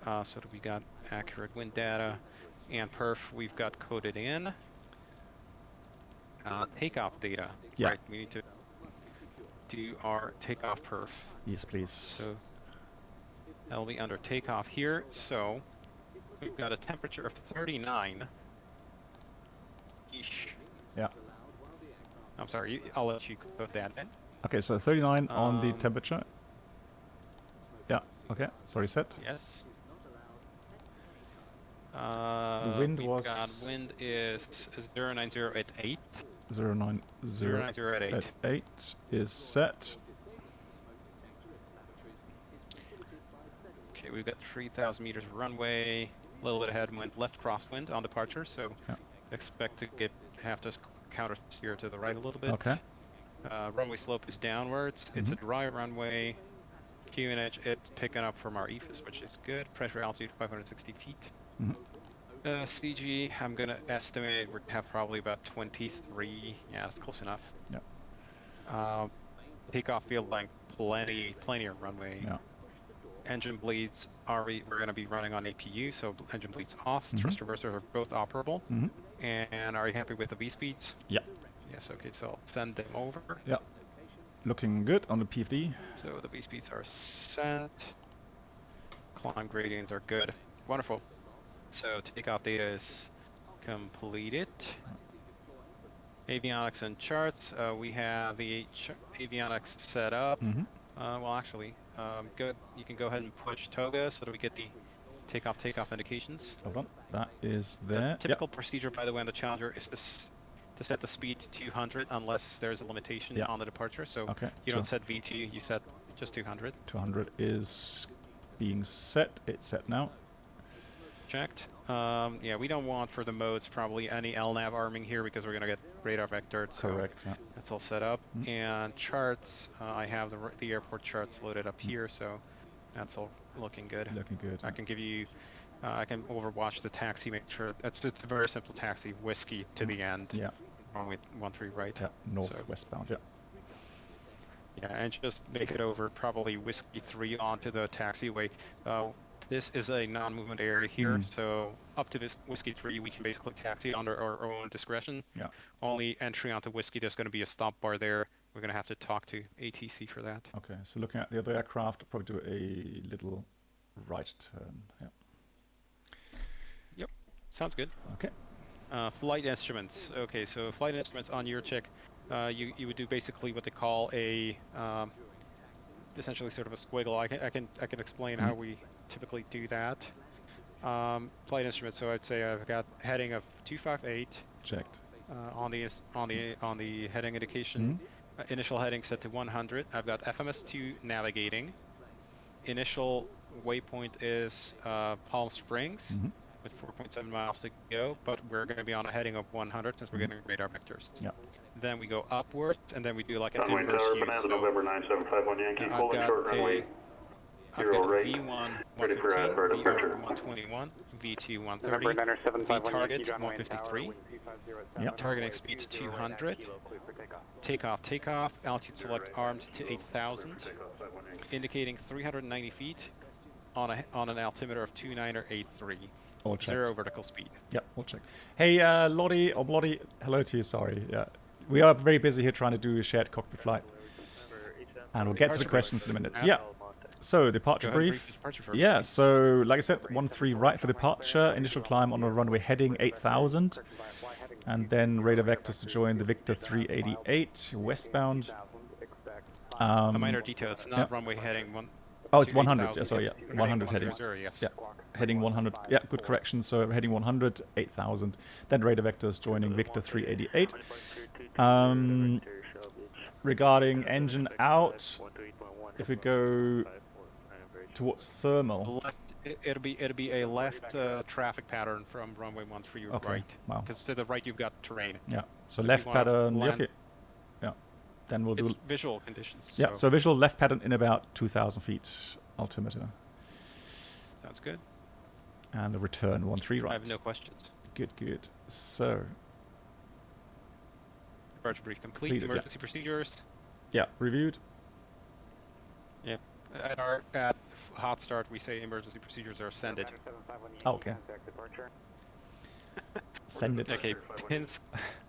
So that we got accurate wind data, and perf we've got coded in. Takeoff data. Yeah. Right, we need to do our takeoff perf. Yes, please. So that'll be under takeoff here. So we've got a temperature of 39. Eesh. Yeah. I'm sorry, I'll let you put that in. Okay, so 39 on the temperature. Yeah, okay, sorry, set. Yes. The wind wind is 090 at 8. 090 at 8 is set. Okay, we've got 3,000 meters runway, a little bit of headwind, left crosswind on departure, so expect to have to counter steer to the right a little bit. Okay. Runway slope is downwards. It's a dry runway. QNH, it's picking up from our EFIS, which is good. Pressure altitude 560 feet. CG, I'm gonna estimate we have probably about 23. Yeah, that's close enough. Yeah. Takeoff field length, plenty of runway. Yeah. Engine bleeds we're gonna be running on APU, so engine bleeds off. Thrust reversers are both operable. And are you happy with the V speeds? Yeah. Yes. Okay. So I'll send them over. Yeah. Looking good on the PFD. So the V speeds are sent. Climb gradients are good. Wonderful. So takeoff data is completed. Avionics and charts. We have the avionics set up. Well, actually, good. You can go ahead and push toga so that we get the takeoff indications. Hold on. That is there. The typical procedure, by the way, on the Challenger is to set the speed to 200 unless there's a limitation on the departure. So you don't set V2, you set just 200. 200 is being set. It's set now. Checked. Yeah, we don't want for the modes probably any LNAV arming here because we're gonna get radar vectored. So correct. Yeah. That's all set up. And charts, I have the airport charts loaded up here, so that's all looking good. Looking good. I can give you, I can overwatch the taxi. Make sure it's a very simple taxi. Whiskey to the end. Yeah. Runway 13 right. Yeah. Northwestbound. Yeah. Yeah, and just make it over probably Whiskey 3 onto the taxiway. This is a non-movement area here, so up to this Whiskey 3 we can basically taxi under our own discretion. Yeah. Only entry onto Whiskey, there's going to be a stop bar there. We're going to have to talk to ATC for that. Okay, so looking at the other aircraft, I'll probably do a little right turn. Yeah. Yep, sounds good. Okay. Flight instruments. Okay, so flight instruments on your check, you would do basically what they call a essentially sort of a squiggle. I can explain how we typically do that. Flight instruments. So I'd say I've got heading of 258. Checked. On the heading indication. Initial heading set to 100. I've got FMS2 navigating. Initial waypoint is Palm Springs with 4.7 miles to go, but we're going to be on a heading of 100 since we're getting radar vectors. Yeah. Then we go upwards, and then we do like an Runway inverse tower, U. Bonanza, November 9751 Yankee, holding short runway. I've Zero got right. V1 Ready for 115, advert VR departure. 121, V2 November 130, 975 V target 153, Yep. targeting speed to 200, takeoff, altitude select armed to 8,000, indicating 390 feet on an altimeter of 2983. All checked. 0 vertical speed. Yep, we'll check. Hey, Lottie, or Blottie, hello to you, sorry. Yeah, we are very busy here trying to do a shared cockpit flight. And we'll get to the questions in a minute. Yeah. So, departure brief. Yeah, so, like I said, 13 right for departure, initial climb on a runway heading 8,000. And then radar vectors to join the Victor 388 westbound. A minor detail, it's not runway heading one. Oh, it's 100. Yeah, sorry, yeah, 100 heading. 100, yes. Yeah, heading 100. Yeah, good correction. So heading 100, 8,000. Then radar vectors joining Victor 388. Regarding engine out, if we go towards thermal. It'll be a left traffic pattern from runway 13 Okay. right. Wow. Because to the right you've got terrain. Yeah. So if you left wanna pattern. land- Okay. Yeah. Then we'll do. It's visual conditions. Yeah. So visual left pattern in about 2,000 feet altimeter. Sounds good. And the return 13 right. I have no questions. Good. Good. So. Departure brief complete. Completed, yeah. Emergency procedures. Yeah. Reviewed. Yep. At Hotstart, we say emergency procedures are sended. Oh, okay. Send it. Okay.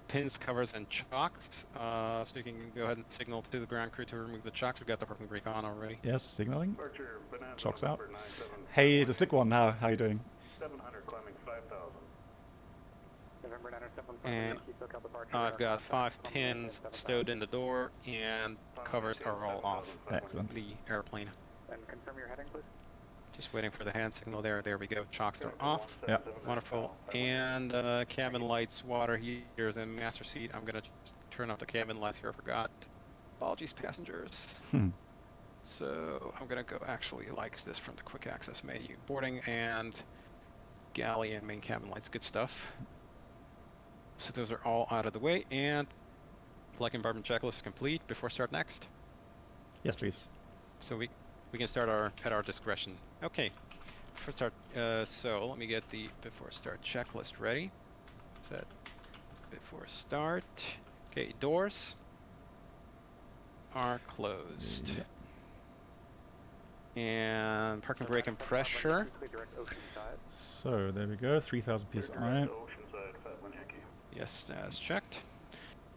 Pins, covers, and chocks. So you can go ahead and signal to the ground crew to remove the chocks. We've got the parking brake on already. Yes, signaling. Chocks out. Hey, the slick one. How you doing? 700 climbing 5,000. And I've got 5 pins stowed in the door, and covers are all off. Excellent. The airplane. And confirm your heading, please. Just waiting for the hand signal there. There we go. Chocks are off. Yeah. Wonderful. And cabin lights, water heaters, and master seat. I'm gonna just turn off the cabin lights here. I forgot. Apologies, passengers. So I'm gonna go actually like this from the quick access menu. Boarding and galley and main cabin lights. Good stuff. So those are all out of the way, and flight environment checklist is complete. Before start next. Yes, please. So we can start at our discretion. Okay. Before start. So let me get the before start checklist ready. Set before start. Okay. Doors are closed. Yeah. And parking brake and pressure. So there we go. 3,000 psi. Yes, that's checked.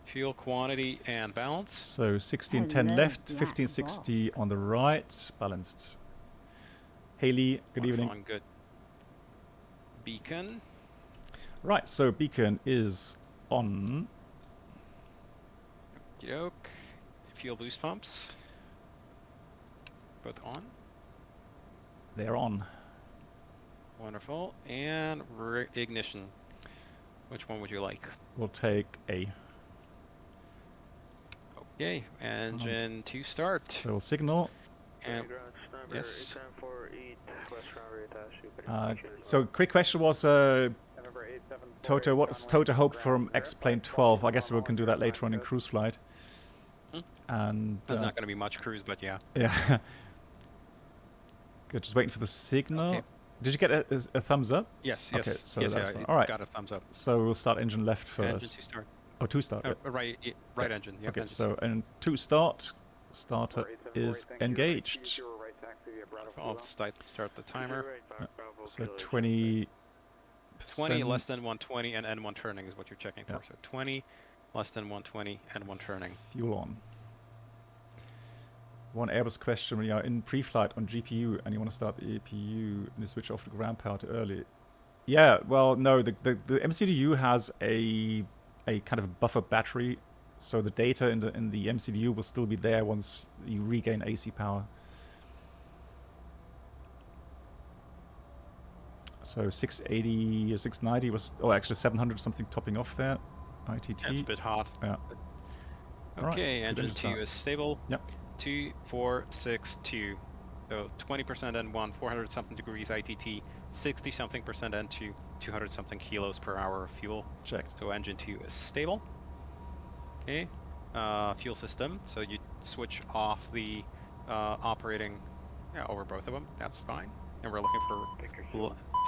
Fuel quantity and balance. So 1610 left, 1560 on the right, balanced. Haley, good evening. On good. Beacon. Right, so beacon is on. Yoke. Fuel boost pumps. Both on. They're on. Wonderful. And ignition. Which one would you like? We'll take A. Okay, engine to start. So we'll signal. And yes. So quick question was, Toto, what does Toto hope from X-Plane 12? I guess we can do that later on in cruise flight. And there's not going to be much cruise, but yeah. Yeah. Good, just waiting for the signal. Okay. Did you get a thumbs up? Yes, okay, yes. so yes, that's yeah, fine. All right. Got a thumbs up. So we'll start engine left first. Engine to start. Oh, to start. Right yeah. engine. Yep, okay, engine so and to start. Starter is engaged. I'll start the timer. Yeah. So 20. 20 less than 120 and N1 turning is what you're checking for. Yeah. So 20 less than 120 and 1 turning. Fuel on. One Airbus question: when you are in pre-flight on GPU and you want to start the APU and you switch off the ground power too early. Yeah, well, no, the MCDU has a kind of buffer battery, so the data in the MCDU will still be there once you regain AC power. So 680 or 690 was, oh, actually 700 something topping off there. ITT. That's a bit hot. Yeah. Okay, right. engine 2 is stable. Yep. 2462. So 20% N1, 400 something degrees ITT, 60 something percent N2, 200 something kilos per hour of fuel. Checked. So engine 2 is stable. Okay. Fuel system. So you switch off the operating Yeah, over both of them. That's fine. And we're looking for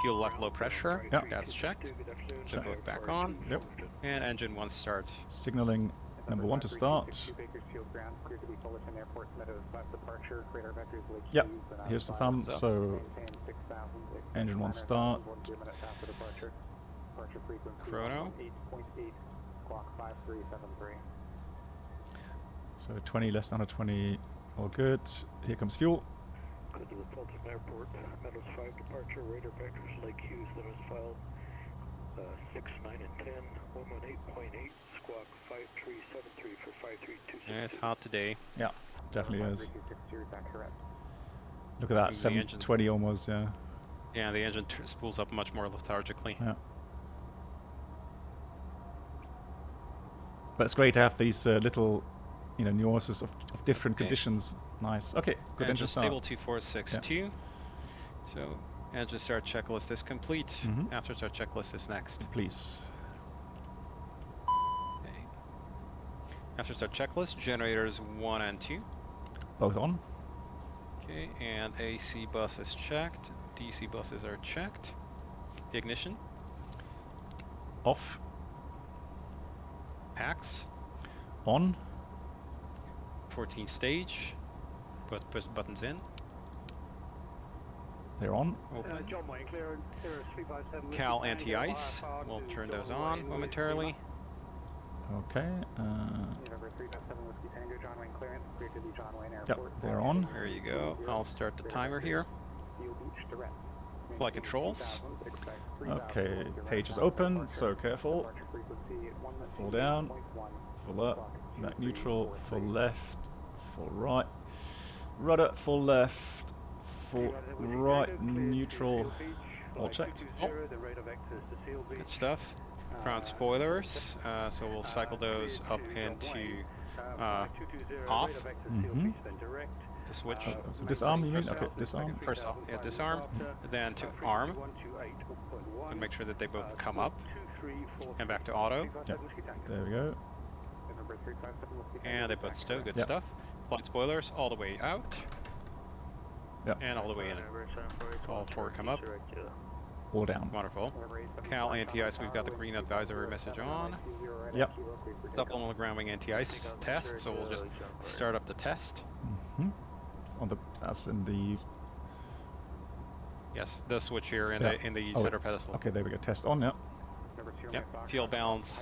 fuel left low pressure. Yeah. That's checked. So both back on. Yep. And engine 1 start. Signaling number 1 to start. Yep. Here's the thumb. So engine 1 start. Chrono. So 20 less than 120. All good. Here comes fuel. Go to the Fulton Airport, Meadows 5 departure, radar vectors, Lake Hughes, Meadows file 6, 9, and 10, 118.8, squawk 5373 for 5326. Yeah, it's hot today. Yeah, definitely is. Look at that, 720 almost, yeah. Yeah, the engine spools up much more lethargically. Yeah. But it's great to have these little, you know, nuances of different conditions. Nice. Okay, good engine start. Stable 2462. Yeah. So, engine start checklist is complete. After start checklist is next. Please. Okay. After start checklist, generators 1 and 2. Both on. Okay, and AC bus is checked. DC buses are checked. Ignition. Off. Packs. On. 14 stage. Push buttons in. They're on. Open. John Wayne, clear Cal anti-ice. We'll turn those on momentarily. Okay. Yep, they're on. There you go. I'll start the timer here. Flight controls. Okay, page is open, so careful. Full down, full up, back neutral, full left, full right. Rudder, full left, full right, neutral, all checked. Oh. Good stuff. Crown spoilers, so we'll cycle those up into off. To switch. So disarm, you mean? Okay, disarm. First off, yeah, disarm, then to arm, and make sure that they both come up, and back to auto. Yep. There we go. And they both stow, good stuff. Flight spoilers all the way out. Yep. And all the way in. All 4 come up. All down. Wonderful. Cal anti-ice, we've got the green advisory message on. Yep. Supplemental ground wing anti-ice test, so we'll just start up the test. On the, that's in the... Yes, the switch here in the center pedestal. Okay, there we go. Test on, yeah. Yep. Fuel balance.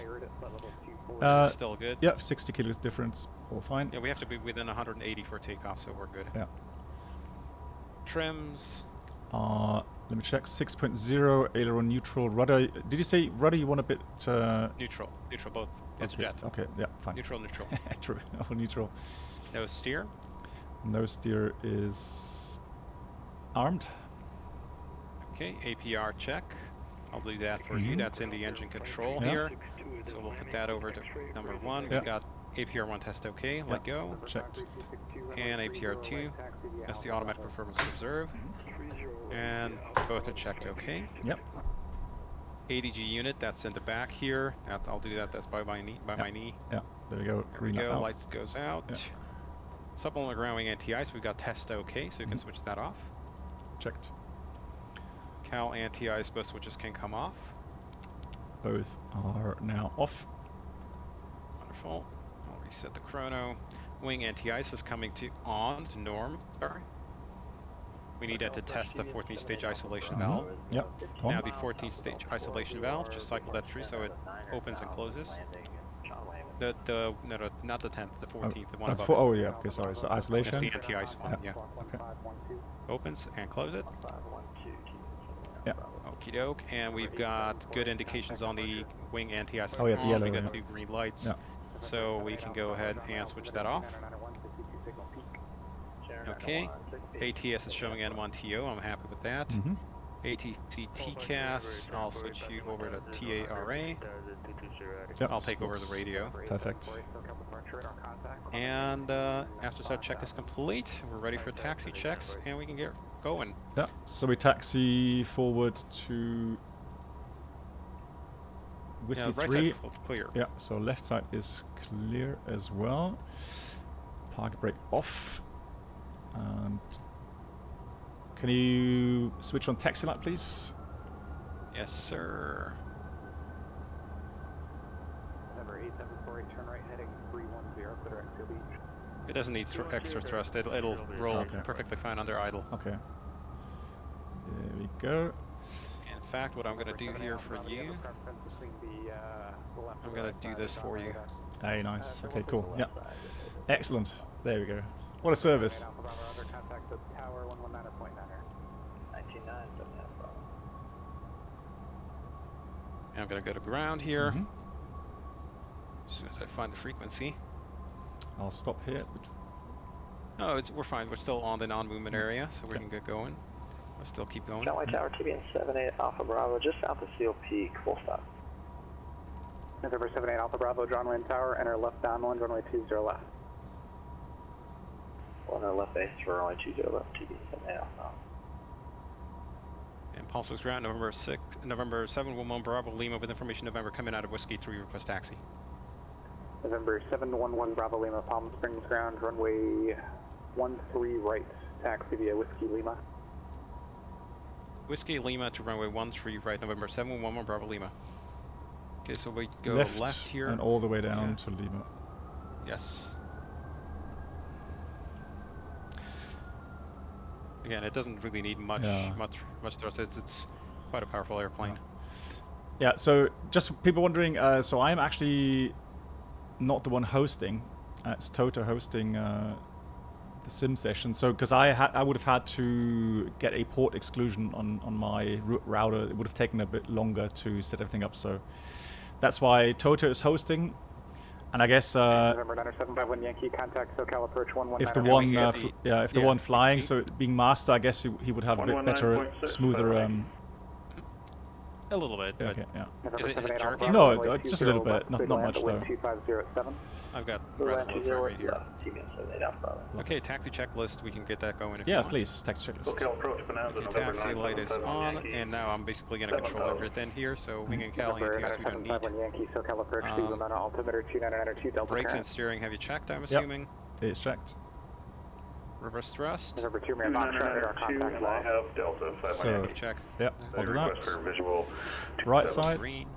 Still good. Yep, 60 kilos difference. All fine. Yeah, we have to be within 180 for takeoff, so we're good. Yeah. Trims. Let me check. 6.0 aileron neutral rudder. Did you say rudder? You want a bit neutral? Neutral both. It's okay. jet. Okay. Yeah. Fine. Neutral. True. Oh, neutral. No steer. No steer is armed. Okay. APR check. I'll do that for you. That's in the engine control here. So we'll put that over to number 1. We've got APR 1 test okay. Let go. Checked. And APR 2. That's the automatic performance observe. And both are checked okay. Yep. ADG unit, that's in the back here. I'll do that. That's by my knee. Yeah, there we go. There we go. Lights goes out. Yeah. Supplemental ground wing anti-ice. We've got test okay, so you can switch that off. Checked. Cal anti-ice, both switches can come off. Both are now off. Wonderful. I'll reset the chrono. Wing anti-ice is coming to on to norm. Sorry. We need that to test the 14th stage isolation valve. Yep. Now the 14th stage isolation valve, just cycle that through so it opens and closes. No, not the 10th, the 14th, the one above. Oh yeah, okay, sorry. So isolation. That's the anti-ice one, yeah. Okay. Opens and close it. Yeah. Okie doke, and we've got good indications on the wing anti-ice. Oh yeah, the yellow. We got 2 green lights. Yeah. So we can go ahead and switch that off. Okay, ATS is showing N1TO, I'm happy with that. ATC TCAS, I'll switch you over to TARA. Yep, I'll take over the radio. Perfect. And after start check is complete, we're ready for taxi checks, and we can get going. Yeah, so we taxi forward to Whiskey 3. Right side is clear. Yeah, so left side is clear as well. Park brake off. And Can you switch on taxi light, please? Yes, sir. November 8748, turn right heading 310 for direct to beach. It doesn't need extra thrust. It'll roll perfectly fine under idle. Okay. There we go. In fact, what I'm going to do here for you, I'm going to do this for you. Hey, nice. Okay, cool. Yeah. Excellent. There we go. What a service. And I'm going to go to ground here. As soon as I find the frequency. I'll stop here. No, we're fine. We're still on the non-movement area, so we can get going. We'll still keep going. Shutdown Tower TBN 78 Alpha Bravo, just south of Seal Peak, full stop. November 78 Alpha Bravo, John Wayne Tower, enter left downwind, runway 20 left. 10 left base for runway 20 left, TBN 78 Alpha. And Pulse ground, November 711 Bravo Lima with information November coming out of Whiskey 3, request taxi. November 711 Bravo Lima, Palm Springs ground, runway 13 right, taxi via Whiskey Lima. Whiskey Lima to runway 13 right, November 711 Bravo Lima. Okay, so we go left here. And all the way down to Lima. Yes. Again, it doesn't really need much thrust. It's quite a powerful airplane. Yeah, so just people wondering, so I'm actually not the one hosting. It's Toto hosting the sim session. So because I would have had to get a port exclusion on my router. It would have taken a bit longer to set everything up. So that's why Toto is hosting. And I guess November 9751 Yankee, contact SoCal approach 119. if the one if the one flying, so being master, I guess he would have a bit better, smoother. A little bit. But okay, yeah. Is it jerky? No, just a little bit, not much though. I've got rather low frame rate here. Okay, taxi checklist. We can get that going if you want. Please, taxi checklist. Okay, taxi light is on, and now I'm basically going to control everything here. So wing and Cal, anything else we don't need. Brakes and steering, have you checked? I'm assuming. It's checked. Reverse thrust. November 2 Marine Box radar contact log. So check. Yep, I'll do that. Right side. Green.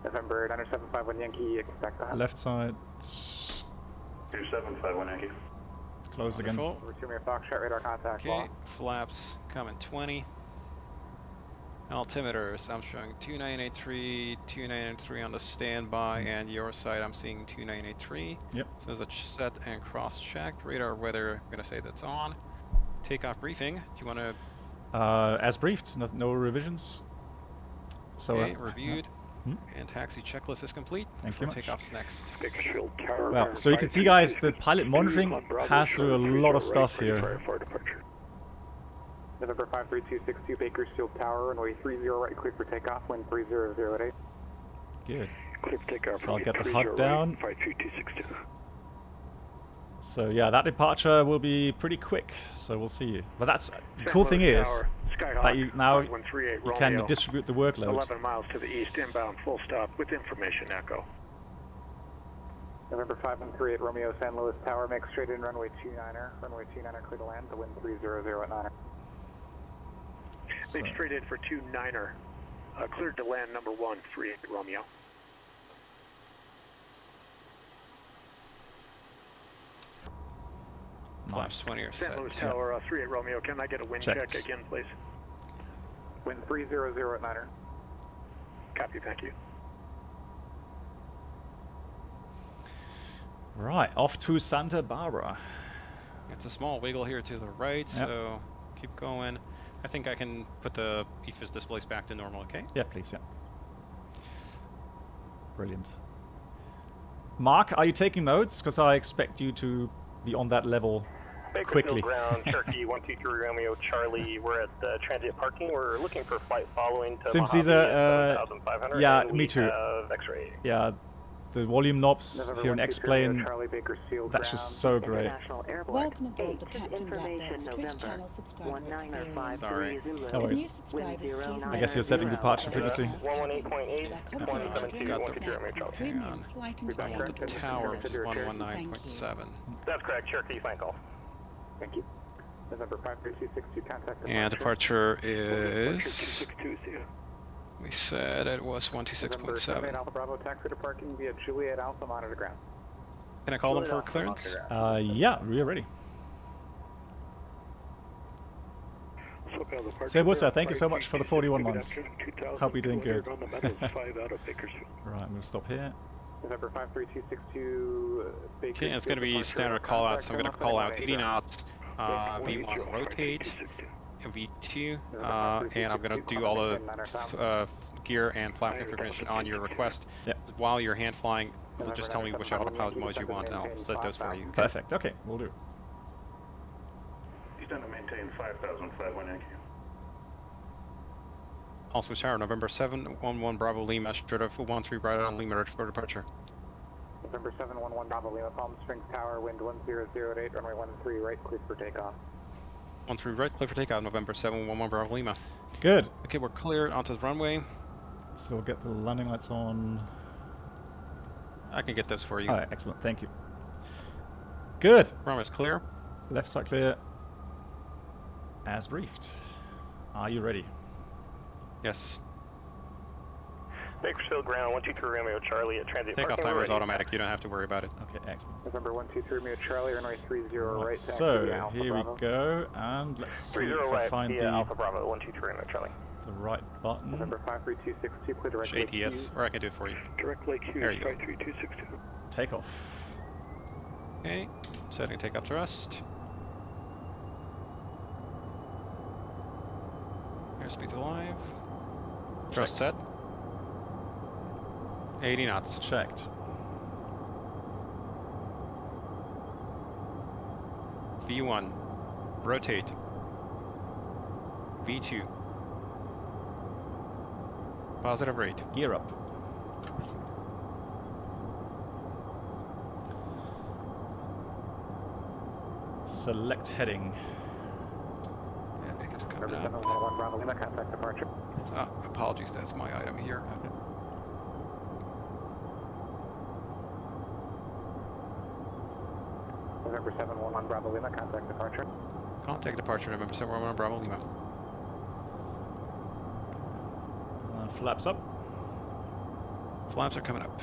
November 9751 Yankee, expect that. Left side. 2751 Yankee. Close again. November 2 Marine Box radar contact log. Okay, flaps coming 20. Altimeters, I'm showing 2983, 2983 on the standby, and your side I'm seeing 2983. Yep. So there's a set and cross-checked. Radar weather, I'm going to say that's on. Takeoff briefing, do you want to... as briefed, no revisions. So, okay, reviewed. And taxi checklist is complete. Thank you much. Takeoff's next. Well, so you can see guys, the pilot monitoring has through a lot of stuff here. November 53262 Bakersfield Tower, runway 30 right, clear for takeoff, wind 3008. Good. Clear for takeoff. So I'll get the HUD down. 53262. So yeah, that departure will be pretty quick. So we'll see. But that's the cool thing is that you now you can distribute the workload. 11 miles to the east, inbound, full stop with information echo. November 5138 Romeo San Luis Tower, make straight in runway 29er. Runway 29er clear to land, the wind 30089er. Make straight in for 29er. Cleared to land number 138 Romeo. Flaps 20 or set. San Luis Tower, 38 Romeo. Can I get a wind check again, please? Wind 30089er. Copy, thank you. Right, off to Santa Barbara. It's a small wiggle here to the right, so keep going. I think I can put the EFIS displays back to normal, okay? Yeah, please, Brilliant. Mark, are you taking notes? Because I expect you to be on that level quickly. Ground, Cherokee 123 Romeo Charlie. We're at the transit parking. We're looking for flight following to Sim Mojave Caesar, 1500. yeah, and me too. X-ray. Yeah, the volume knobs here in X-Plane, that's just so great. Welcome aboard the Captain Black Box Twitch channel subscriber experience. Sorry. No Could worries. new subscribers please I guess you're setting departure frequency. 118.8. premium flight entertainment Tower, which is 119.7. That's correct, Cherokee, flank call. Thank you. November 53262, contact And departure is... 262, see ya. We said it was November 126.7. 78 Alpha Bravo, taxi to parking via Juliet Alpha, monitor ground. Can I call them for clearance? Yeah, we're ready. SoCal departure. So, Worcester, thank you so much for the 41 months. Hope you're doing good. On the Meadows 5 out of Bakersfield. Right, I'm going to stop here. November 53262, Okay, and it's going to be standard call out, so I'm going to call out 80 knots, V1 rotate, V2, and I'm going to do all the gear and flap configuration on your request. Yep. While you're hand flying, just tell me which autopilot modes you want, and I'll set those for you. Okay? Perfect. Okay, we'll do. He's done to maintain 5,005 Yankee. Also, Tower, November 711 Bravo Lima, straight up 13 right on Lima for departure. November 711 Bravo Lima, Palm Springs Tower, wind 1008, runway 13 right, cleared for takeoff. 13 right, clear for takeoff, November 711 Bravo Lima. Good. Okay, we're clear onto the runway. So we'll get the landing lights on. I can get those for you. Alright, excellent, thank you. Good. Runway's clear. Left side clear. As briefed. Are you ready? Yes. Bakersfield ground, 123 Romeo Charlie at transit Takeoff parking. timer is automatic, you don't have to worry about it. Okay, excellent. November 123 Romeo Charlie, runway 30 right, So, here we go, and let's see 30 if I right find via the Alpha Bravo, 123 Romeo Charlie. right button. November 53262, clear direct Lake ATS, Hughes. or I can do it for you. Direct Lake Hughes, There you go. 53262. Takeoff. Okay, setting takeoff thrust. Airspeed's alive. Thrust set. 80 knots. Checked. V1. Rotate. V2. Positive rate. Gear up. Select heading. Yeah, it's coming November up. 711 Bravo Lima, contact departure. Apologies, that's my item here. Okay. November 711 Bravo Lima, contact departure. Contact departure, November 711 Bravo Lima. Flaps up. Flaps are coming up.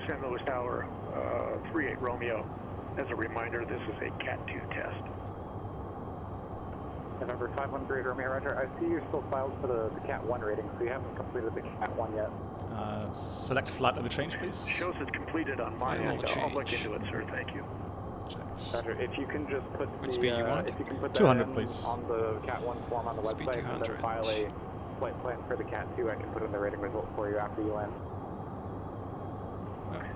San Luis Tower, 38 Romeo. As a reminder, this is a Cat 2 test. November 513 Romeo, roger. I see you're still filed for the Cat 1 rating, so you haven't completed the Cat 1 yet. Select flight level change, please. Shows it's completed on my Flight end. level I'll look change. into it, sir. Thank you. Checked. Roger. If you can just put Which the, speed you want? if you can put that 200, in please. on the Cat 1 form on the Speed website, and 200. then file a flight plan for the Cat 2, I can put in the rating result for you after you land.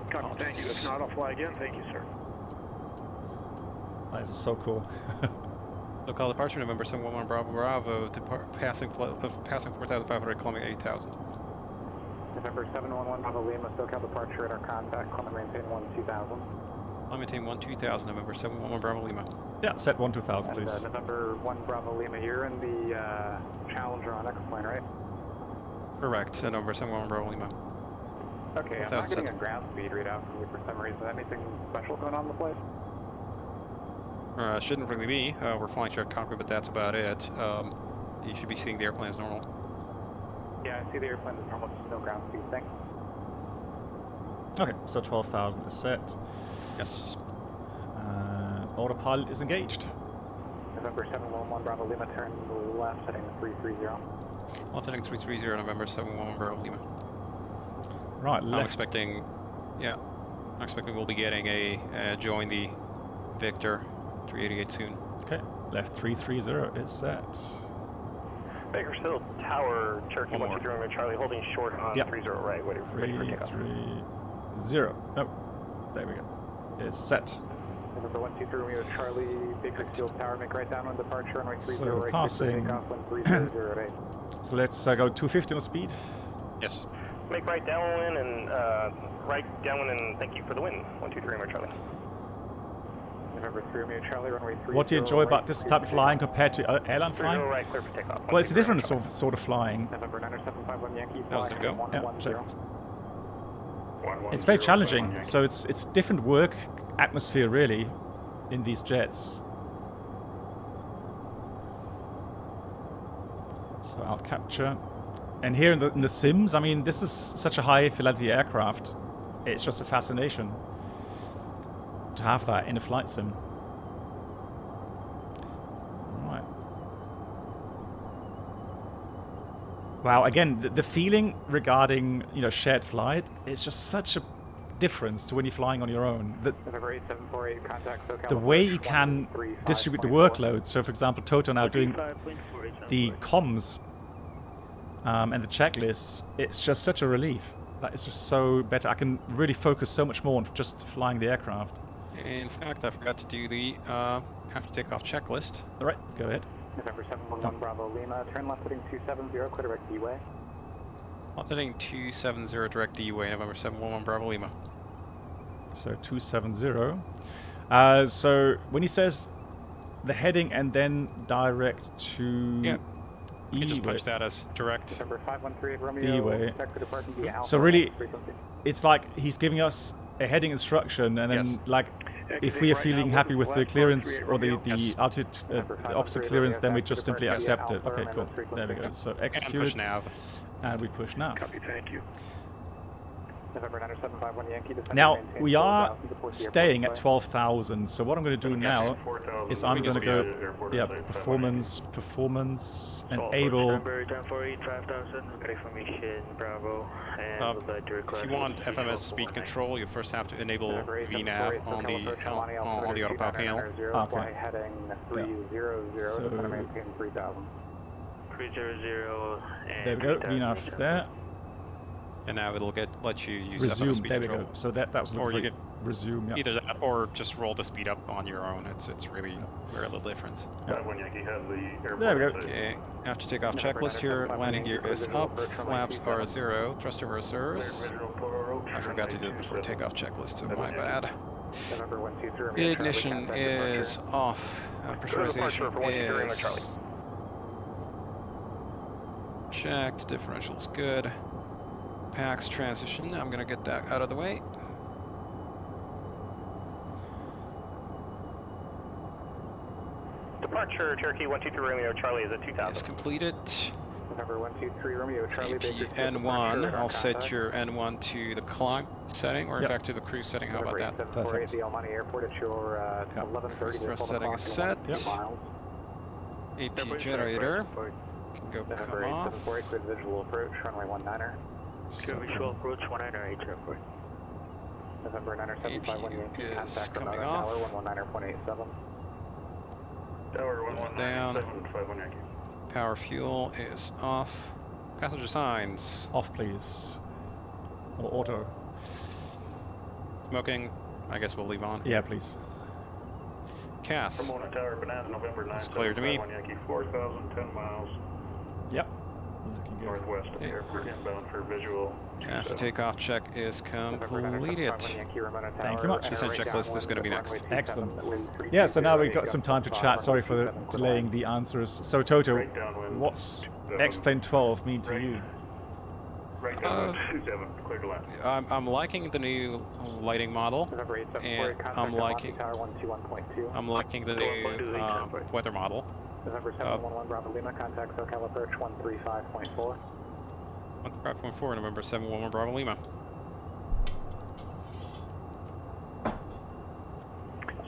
Copy, thank you. If not, I'll fly again. Thank you, sir. That is so cool. Local departure, November 711 Bravo Bravo, passing 4,500, climbing 8,000. November 711 Bravo Lima, SoCal departure at our contact, climb and maintain 1-2000. I maintain 1-2000, November 711 Bravo Lima. Yeah, set 1-2000, And please. November 1 Bravo Lima, you're in the Challenger on X-Plane, right? Correct, November 711 Bravo Lima. Okay, I'm not getting a ground speed readout from you for some reason. Anything special going on in the place? Shouldn't really be. We're flying through a cockpit, but that's about it. You should be seeing the airplane as normal. Yeah, I see the airplane is normal, just no ground speed. Thanks. Okay, so 12,000 is set. Yes. Autopilot is engaged. November 711 Bravo Lima, turn left, heading 330. Left heading 330, November 711 Bravo Lima. Right, I'm left. expecting, we'll be getting a join the Victor 388 soon. Okay, left 330 is set. Bakersfield Tower, Cherokee One more. 123 Romeo Charlie, holding short on Yep. 30 right, waiting for takeoff. 330. No, there we go. Is set. November 123 Romeo Charlie, Bakersfield Tower, make right down on departure, runway 30 So right, passing. takeoff, wind 3008. So let's go 250 on speed. Yes. Make right downwind and right downwind and thank you for the win. 123 Romeo Charlie. November 3 Romeo Charlie, runway 30 What do you enjoy about this type of flying compared to airline 30 flying? right, clear for takeoff. Well, it's a different sort of flying. November 9751 Yankee, That was fly the go. heading Yeah, 110. checked. It's very challenging. So it's different work atmosphere really in these jets. So I'll capture. And here in the sims, I mean, this is such a high fidelity aircraft. It's just a fascination to have that in a flight sim. Alright. Wow, again, the feeling regarding, you know, shared flight is just such a difference to when you're flying on your own. The way you can distribute the workload. So, for example, Toto now doing the comms and the checklists, it's just such a relief. That is just so better. I can really focus so much more on just flying the aircraft. In fact, I forgot to do the after takeoff checklist. All right, go ahead. November 711 Bravo Lima, turn left heading 270, clear direct D-way. Left heading 270 direct D-way, November 711 Bravo Lima. So 270. So when he says the heading and then direct to you can just punch that as direct. November 513 Romeo, D-way. So really, it's like he's giving us a heading instruction, and then like if we are feeling happy with the clearance or the opposite clearance, then we just simply accept it. Okay, cool. There we go. So execute, and we push nav. Copy, thank you. Now we are staying at 12,000. So what I'm going to do now is I'm going to go, performance, enable. If you want FMS speed control, you first have to enable VNAV on the autopilot panel. Okay. So there we go. VNAV is there. And now it'll let you use resume. speed There we control. go. So that was or you could resume. Yeah. Either that or just roll the speed up on your own. It's really very little difference. Yeah. There we go. Okay. After takeoff checklist here, landing gear is up, flaps are 0, thruster reserves. I forgot to do it before takeoff checklist, so my bad. Ignition is off. Pressurization is checked. Differential's good. PAX transition, I'm gonna get that out of the way. Departure Cherokee 123 Romeo Charlie is at 2000. It's completed. November 123 Romeo Charlie. N1, I'll set your N1 to the climb setting, or in fact to the cruise setting. How about that? Perfect. Cruise thrust setting is set. AP generator can go come off. Visual approach, runway 19er. Visual approach 19er, H airport. November 975 1 Yankee, contact from Tower 119.87. Tower 119, down. 751 Yankee. Power fuel is off. Passenger signs. Off, please. Or auto. Smoking, I guess we'll leave on. Yeah, please. CAS. Pomona Tower, Bonanza, November 9, It's clear to me. Yankee, 4,010 miles. Yep. Looking good. Northwest of the airport, inbound for visual. After takeoff check is completed. Thank you much. Descent checklist is going to be next. Excellent. Yeah, so now we've got some time to chat. Sorry for delaying the answers. So Toto, what's X-Plane 12 mean to you? I'm liking the new lighting model, and I'm liking the new weather model. November 711 Bravo Lima, contact SoCal approach 135.4. 135.4, November 711 Bravo Lima.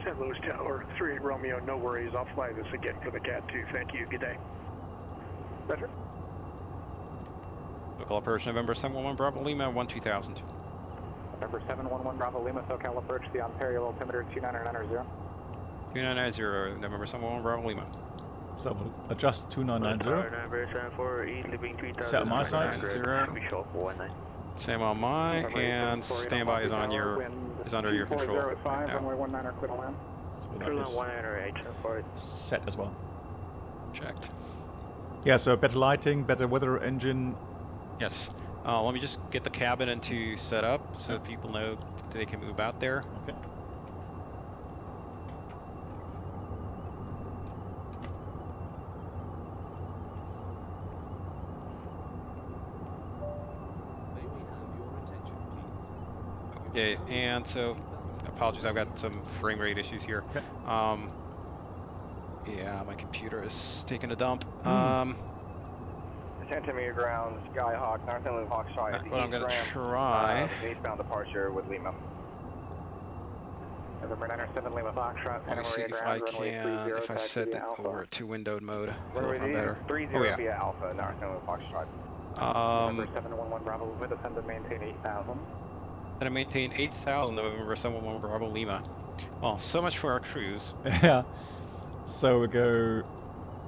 St. Louis Tower 38 Romeo, no worries. I'll fly this again for the Cat 2. Thank you. Good day. Roger. Local approach November 711 Bravo Lima 12000. November 711 Bravo Lima, SoCal approach the Ontario altimeter 2990. 2990, November 711 Bravo Lima. So we'll adjust 2990. Set on my side. 0. Same on my, and standby is on your under your control. Right now. Set as well. Checked. Yeah, so better lighting, better weather engine. Yes. Let me just get the cabin into set up so that people know they can move out there. Okay. Yeah, and so, apologies, I've got some frame rate issues here. Okay. Yeah, my computer is taking a dump. Santa Maria ground, Skyhawk, North Inland Hawkshot. What I'm going to try. Eastbound departure with Lima. November 97 Lima Foxtrot, Let me see if I can, if I set it over to windowed mode. Where I'm better. 30 Oh yeah. via Alpha, North Inland Foxtrot. November 711 Bravo with us and to maintain 8,000. And I maintain 8,000 November 711 Bravo Lima. Well, so much for our cruise. Yeah. So we go.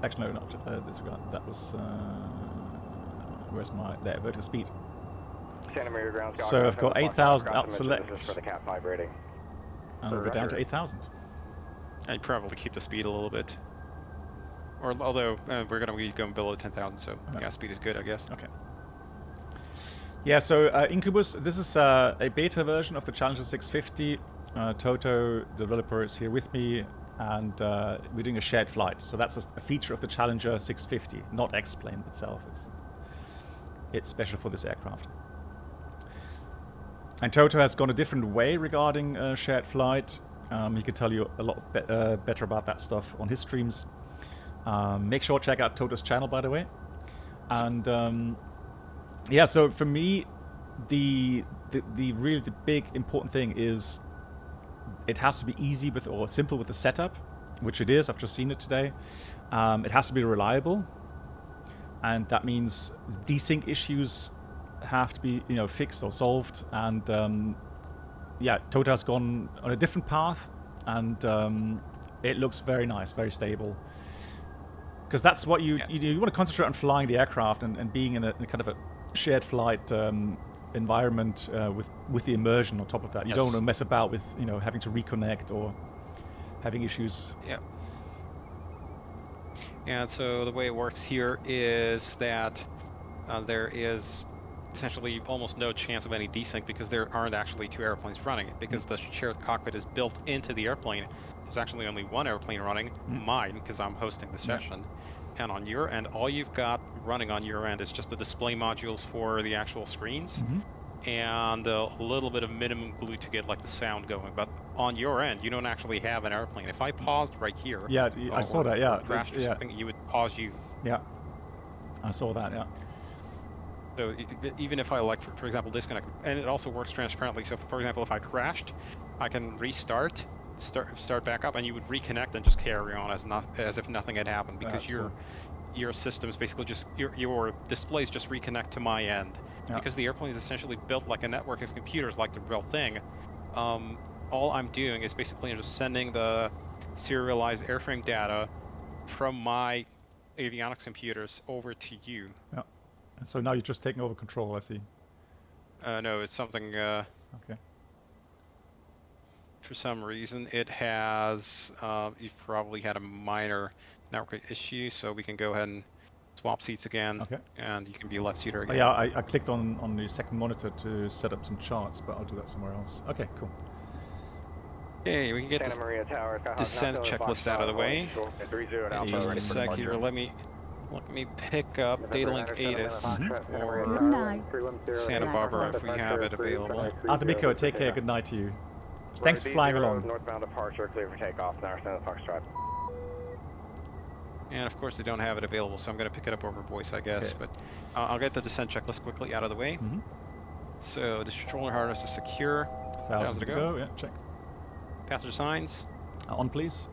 Actually, no, not disregard. That was. Where's my there? Vertical speed. Santa Maria ground. So I've got 8,000 out select. For the Cat 5 rating. And we'll go down to 8,000. I'd probably keep the speed a little bit. Or although we're going to be going below 10,000, so yeah, speed is good, I guess. Okay. Yeah, so Incubus, this is a beta version of the Challenger 650. Toto, developer, is here with me, and we're doing a shared flight. So that's a feature of the Challenger 650, not X-Plane itself. It's special for this aircraft. And Toto has gone a different way regarding shared flight. He can tell you a lot better about that stuff on his streams. Make sure to check out Toto's channel, by the way. And yeah, so for me, the really big important thing is it has to be easy with or simple with the setup, which it is. I've just seen it today. It has to be reliable, and that means desync issues have to be fixed or solved. And yeah, Toto has gone on a different path, and it looks very nice, very stable. Because that's what you want to concentrate on, flying the aircraft and being in a kind of a shared flight environment with the immersion on top of that. You don't want to mess about with having to reconnect or having issues. Yeah. And so the way it works here is that there is essentially almost no chance of any desync because there aren't actually two airplanes running. Because the shared cockpit is built into the airplane, there's actually only one airplane running, mine, because I'm hosting the session. And on your end, all you've got running on your end is just the display modules for the actual screens and a little bit of minimum glue to get like the sound going. But on your end, you don't actually have an airplane. If I paused right here, yeah, I saw that. Yeah, crashed or something, you would pause you. Yeah, I saw that. Yeah. So even if I for example, disconnect, and it also works transparently. So for example, if I crashed, I can restart. Start back up, and you would reconnect and just carry on as if nothing had happened, because your system's basically just your displays just reconnect to my end, because the airplane is essentially built like a network of computers, like the real thing. All I'm doing is basically just sending the serialized airframe data from my avionics computers over to you. Yeah. And so now you're just taking over control. I see. No, it's something. Okay. For some reason, it has, you've probably had a minor network issue, so we can go ahead and swap seats again, and you can be left seater again. Yeah, I clicked on the second monitor to set up some charts, but I'll do that somewhere else. Okay, cool. Okay, we can get this descent checklist out of the way. Just a sec here, let me pick up Data Link ATIS or Santa Barbara if we have it available. Ademiko, take care, good night to you. Thanks for flying along. Northbound departure, clear for takeoff, North Foxtrot. And of course they don't have it available, so I'm going to pick it up over voice, I guess. But I'll get the descent checklist quickly out of the way. So the controller harness is secure. 1,000 to go. Yeah, check. Passenger signs. On, please.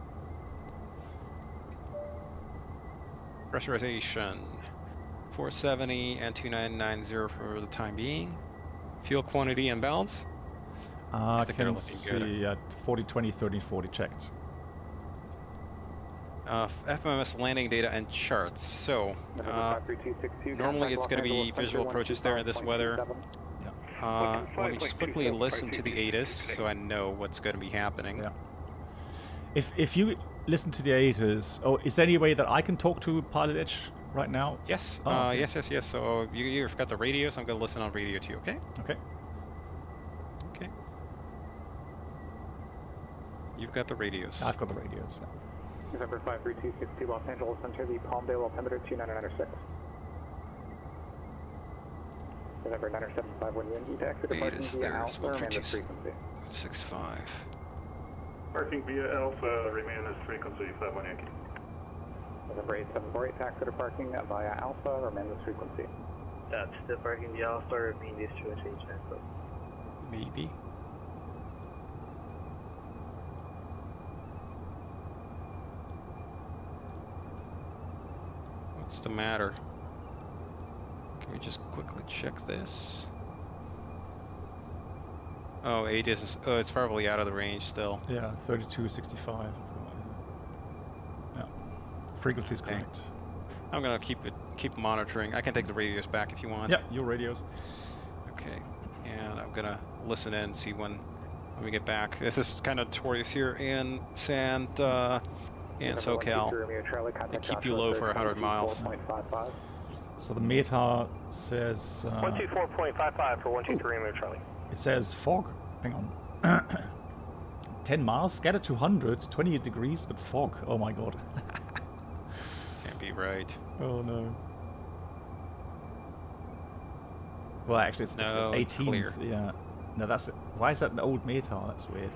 Pressurization. 470 and 2990 for the time being. Fuel quantity and balance. I can see at 40, 20, 30, 40 checked. FMS landing data and charts. So, normally it's going to be visual approaches there in this weather. Let me just quickly listen to the ATIS so I know what's going to be happening. Yeah. If you listen to the ATIS, is there any way that I can talk to Pilotedge right now? Yes. Okay. Yes. So you've got the radio, so I'm going to listen on radio too. Okay. Okay. You've got the radios. I've got the radios. Yeah. November 53262 Los Angeles Center, the Palmdale altimeter 2996. November 9751 Yankee to exit departing via Alpha, remain this frequency. 65. Parking via Alpha, remain this frequency, 51 Yankee. November 8748, taxi to parking via Alpha, remain this frequency. That's still parking the Alpha, remain this frequency. Maybe. What's the matter? Can we just quickly check this? Oh, 8 is. Oh, it's probably out of the range still. Yeah, 3265. Yeah, frequency is correct. I'm gonna keep monitoring. I can take the radios back if you want. Yeah, your radios. Okay, and I'm gonna listen in and see when we get back. This is kind of notorious here in SoCal. They keep you low for 100 miles. So the METAR says 124.55 for 123 Romeo Charlie. It says fog. Hang on. 10 miles, scattered to 100, 28 degrees, but fog. Oh my god. Can't be right. Oh no. Well, actually, it's 18th. Clear. Yeah. No, that's it. Why is that an old METAR? That's weird.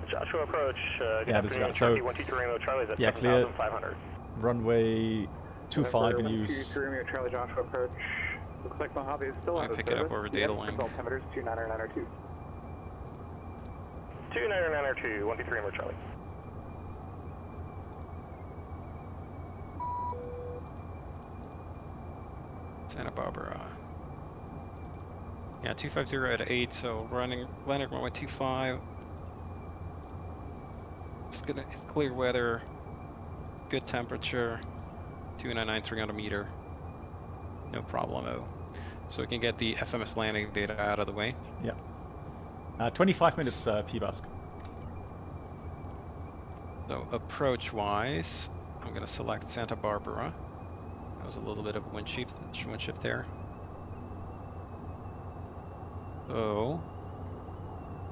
Joshua approach. Yeah, Good so afternoon, 123 Romeo Charlie is at yeah, clear. 7,500. Runway 25 in use. 123 Romeo Charlie, Joshua approach. Looks like Mojave is still out of pick it up over data link. Altimeters 29902. 29902, 123 Romeo Charlie. Santa Barbara. Yeah, 250 at 8, so landing runway 25. It's clear weather, good temperature, 2993 on a meter. No problemo. So we can get the FMS landing data out of the way. Yeah. 25 minutes PBUSC. So approach-wise, I'm going to select Santa Barbara. That was a little bit of a wind shift there. So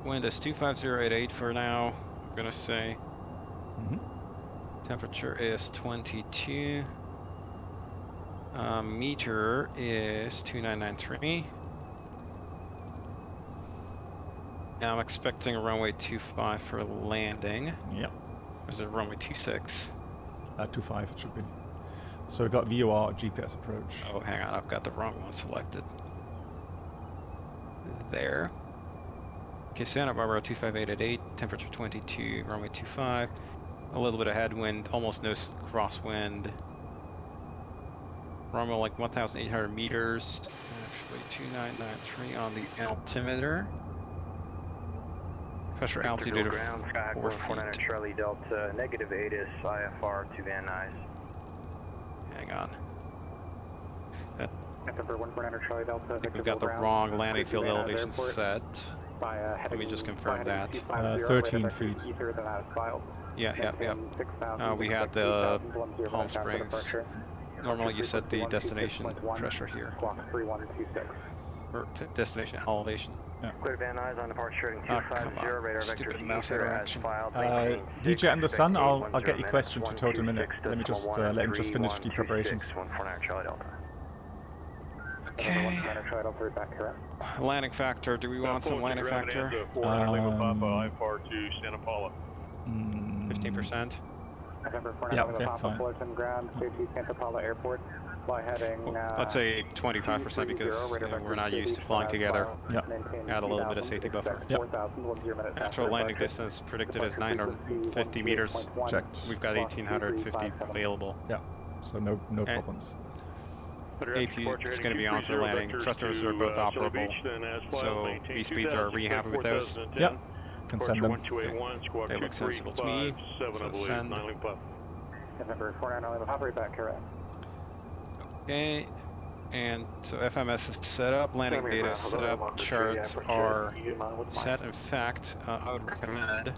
wind is 25088 for now. I'm going to say. Temperature is 22. Meter is 2993. Now I'm expecting a runway 25 for landing. Yep. Or is it runway 26? 25 it should be. So we've got VOR GPS approach. Oh, hang on, I've got the wrong one selected. There. Okay, Santa Barbara 25888, temperature 22, runway 25. A little bit of headwind, almost no crosswind. Runway like 1,800 meters. Actually 2993 on the altimeter. Pressure altitude of 4 feet. Charlie Delta, negative 8 is IFR to Van Nuys. Hang on. November 149 Charlie Delta. We've got the wrong landing field elevation set. Let me just confirm that. 13 feet. Yeah. We had the Palm Springs. Normally you set the destination pressure here. Or destination elevation. Yeah. Clear Van Nuys on departure heading 250, radar vector mouse interaction. DJ and the Sun, I'll get your question to Total in a minute. Let me just let him just finish the preparations. Okay. Landing factor. Do we want some landing factor? 15%. Yeah, fine. Let's say 25% because we're not used to flying together. Yeah. Add a little bit of safety buffer. Yep. Actual landing distance predicted is 950 meters. Checked. We've got 1,850 available. Yeah. So no problems. AP is going to be on for landing. Thrusters are both operable. So V-speeds are happy with those. Yep. Can send them. They look sensible to me. So send. Okay. And so FMS is set up, landing data is set up, charts are set. In fact, I would recommend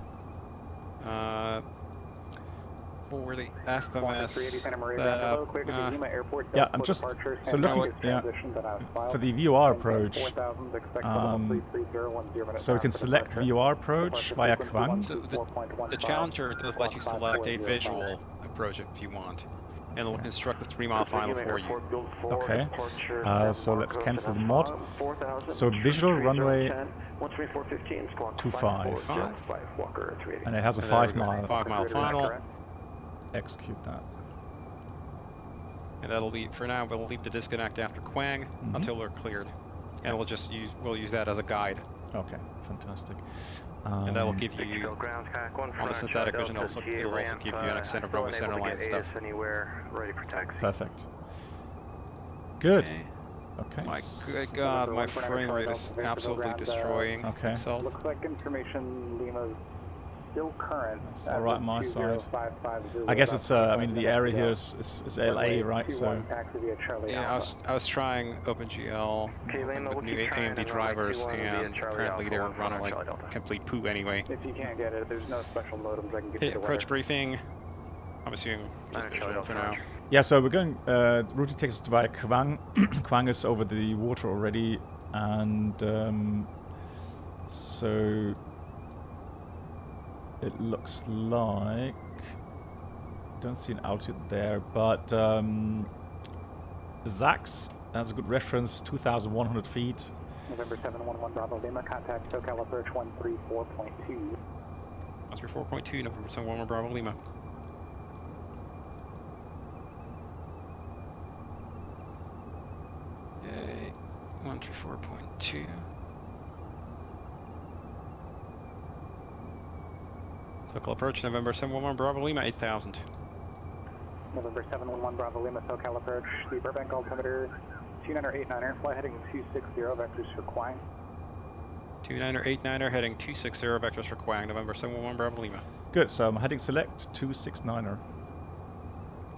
for the FMS yeah, I'm just so looking at for the VOR approach. So we can select VOR approach via Quang. So the Challenger does let you select a visual approach if you want, and it'll construct a 3-mile final for you. Okay. So let's cancel the mod. So visual runway 25, and it has a 5-mile. 5-mile final. Execute that. And that'll be, for now, we'll leave the disconnect after Quang until we're cleared. And we'll use that as a guide. Okay, fantastic. And that'll give you, on the synthetic vision, it'll also give you an extended runway center line stuff. Anywhere, ready for taxi. Perfect. Good. Okay. My good God, my frame rate is absolutely destroying itself. Looks like information Lima's still current. That's all right on my side. I guess it's, I mean, the area here is LA, right? So. Yeah, I was trying OpenGL with new AMD drivers, and apparently they're running like complete poo anyway. If you can't get it, there's no special modems I can get you. Approach briefing. I'm assuming just visual for now. Yeah, so we're going. Route takes us via Quang. Quang is over the water already, and so it looks like don't see an altitude there, but Zax has a good reference, 2,100 feet. November 711 Bravo Lima, contact SoCal approach 134.2. 134.2, November 711 Bravo Lima. Okay, 134.2. SoCal approach, November 711 Bravo Lima, 8,000. November 711 Bravo Lima, SoCal approach, the Burbank altimeter 2989er, fly heading 260, vectors for Quang. 2989er heading 260, vectors for Quang, November 711 Bravo Lima. Good, so I'm heading select 269er.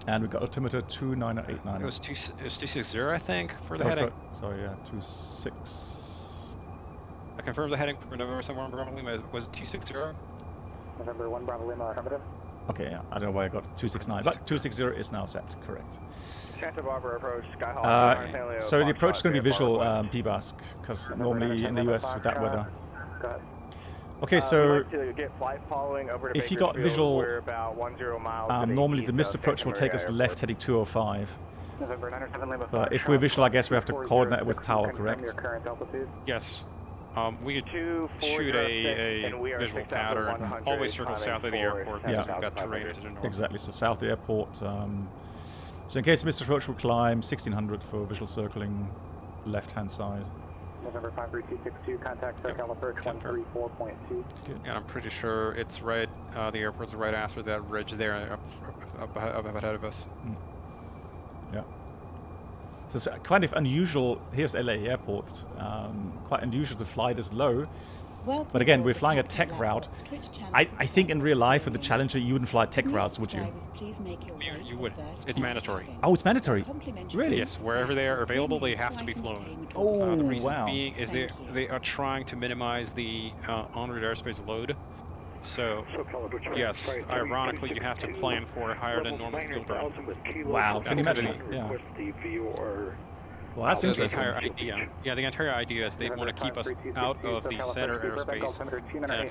And we've got altimeter 2989er. It was 260, I think, for the heading. Sorry, yeah, 26. I confirmed the heading for November 711 Bravo Lima. Was it 260? November 1 Bravo Lima, affirmative. Okay, yeah, I don't know why I got 269, but 260 is now set, correct. Santa Barbara approach, Skyhawk. So the approach is going to be visual PBASK, because normally in the US with that weather. Okay, so to get flight following over to if you got visual, we're about 10 miles normally the missed approach will take us left heading 205. But if we're visual, I guess we have to coordinate with tower, correct? Yes. We could shoot a visual pattern, always circle south of the airport because we've got terrain to the north. Exactly, so south of the airport. So in case missed approach, we'll climb 1600 for visual circling left-hand side. November 53262, contact SoCal approach 134.2. Good. And I'm pretty sure it's right, the airport's right after that ridge there up ahead of us. Yeah. So it's kind of unusual, here's LA airport, quite unusual to fly this low. But again, we're flying a tech route. I think in real life with the Challenger, you wouldn't fly tech routes, would you? You would. It's mandatory. Oh, it's mandatory? Really? Yes, wherever they are available, they have to be flown. Oh, the reason wow. being is they are trying to minimize the en route airspace load. So, yes, ironically, you have to plan for a higher than normal fuel burn. Wow, can you imagine? Yeah. Well, that's interesting. The entire idea is they want to keep us out of the center airspace, and if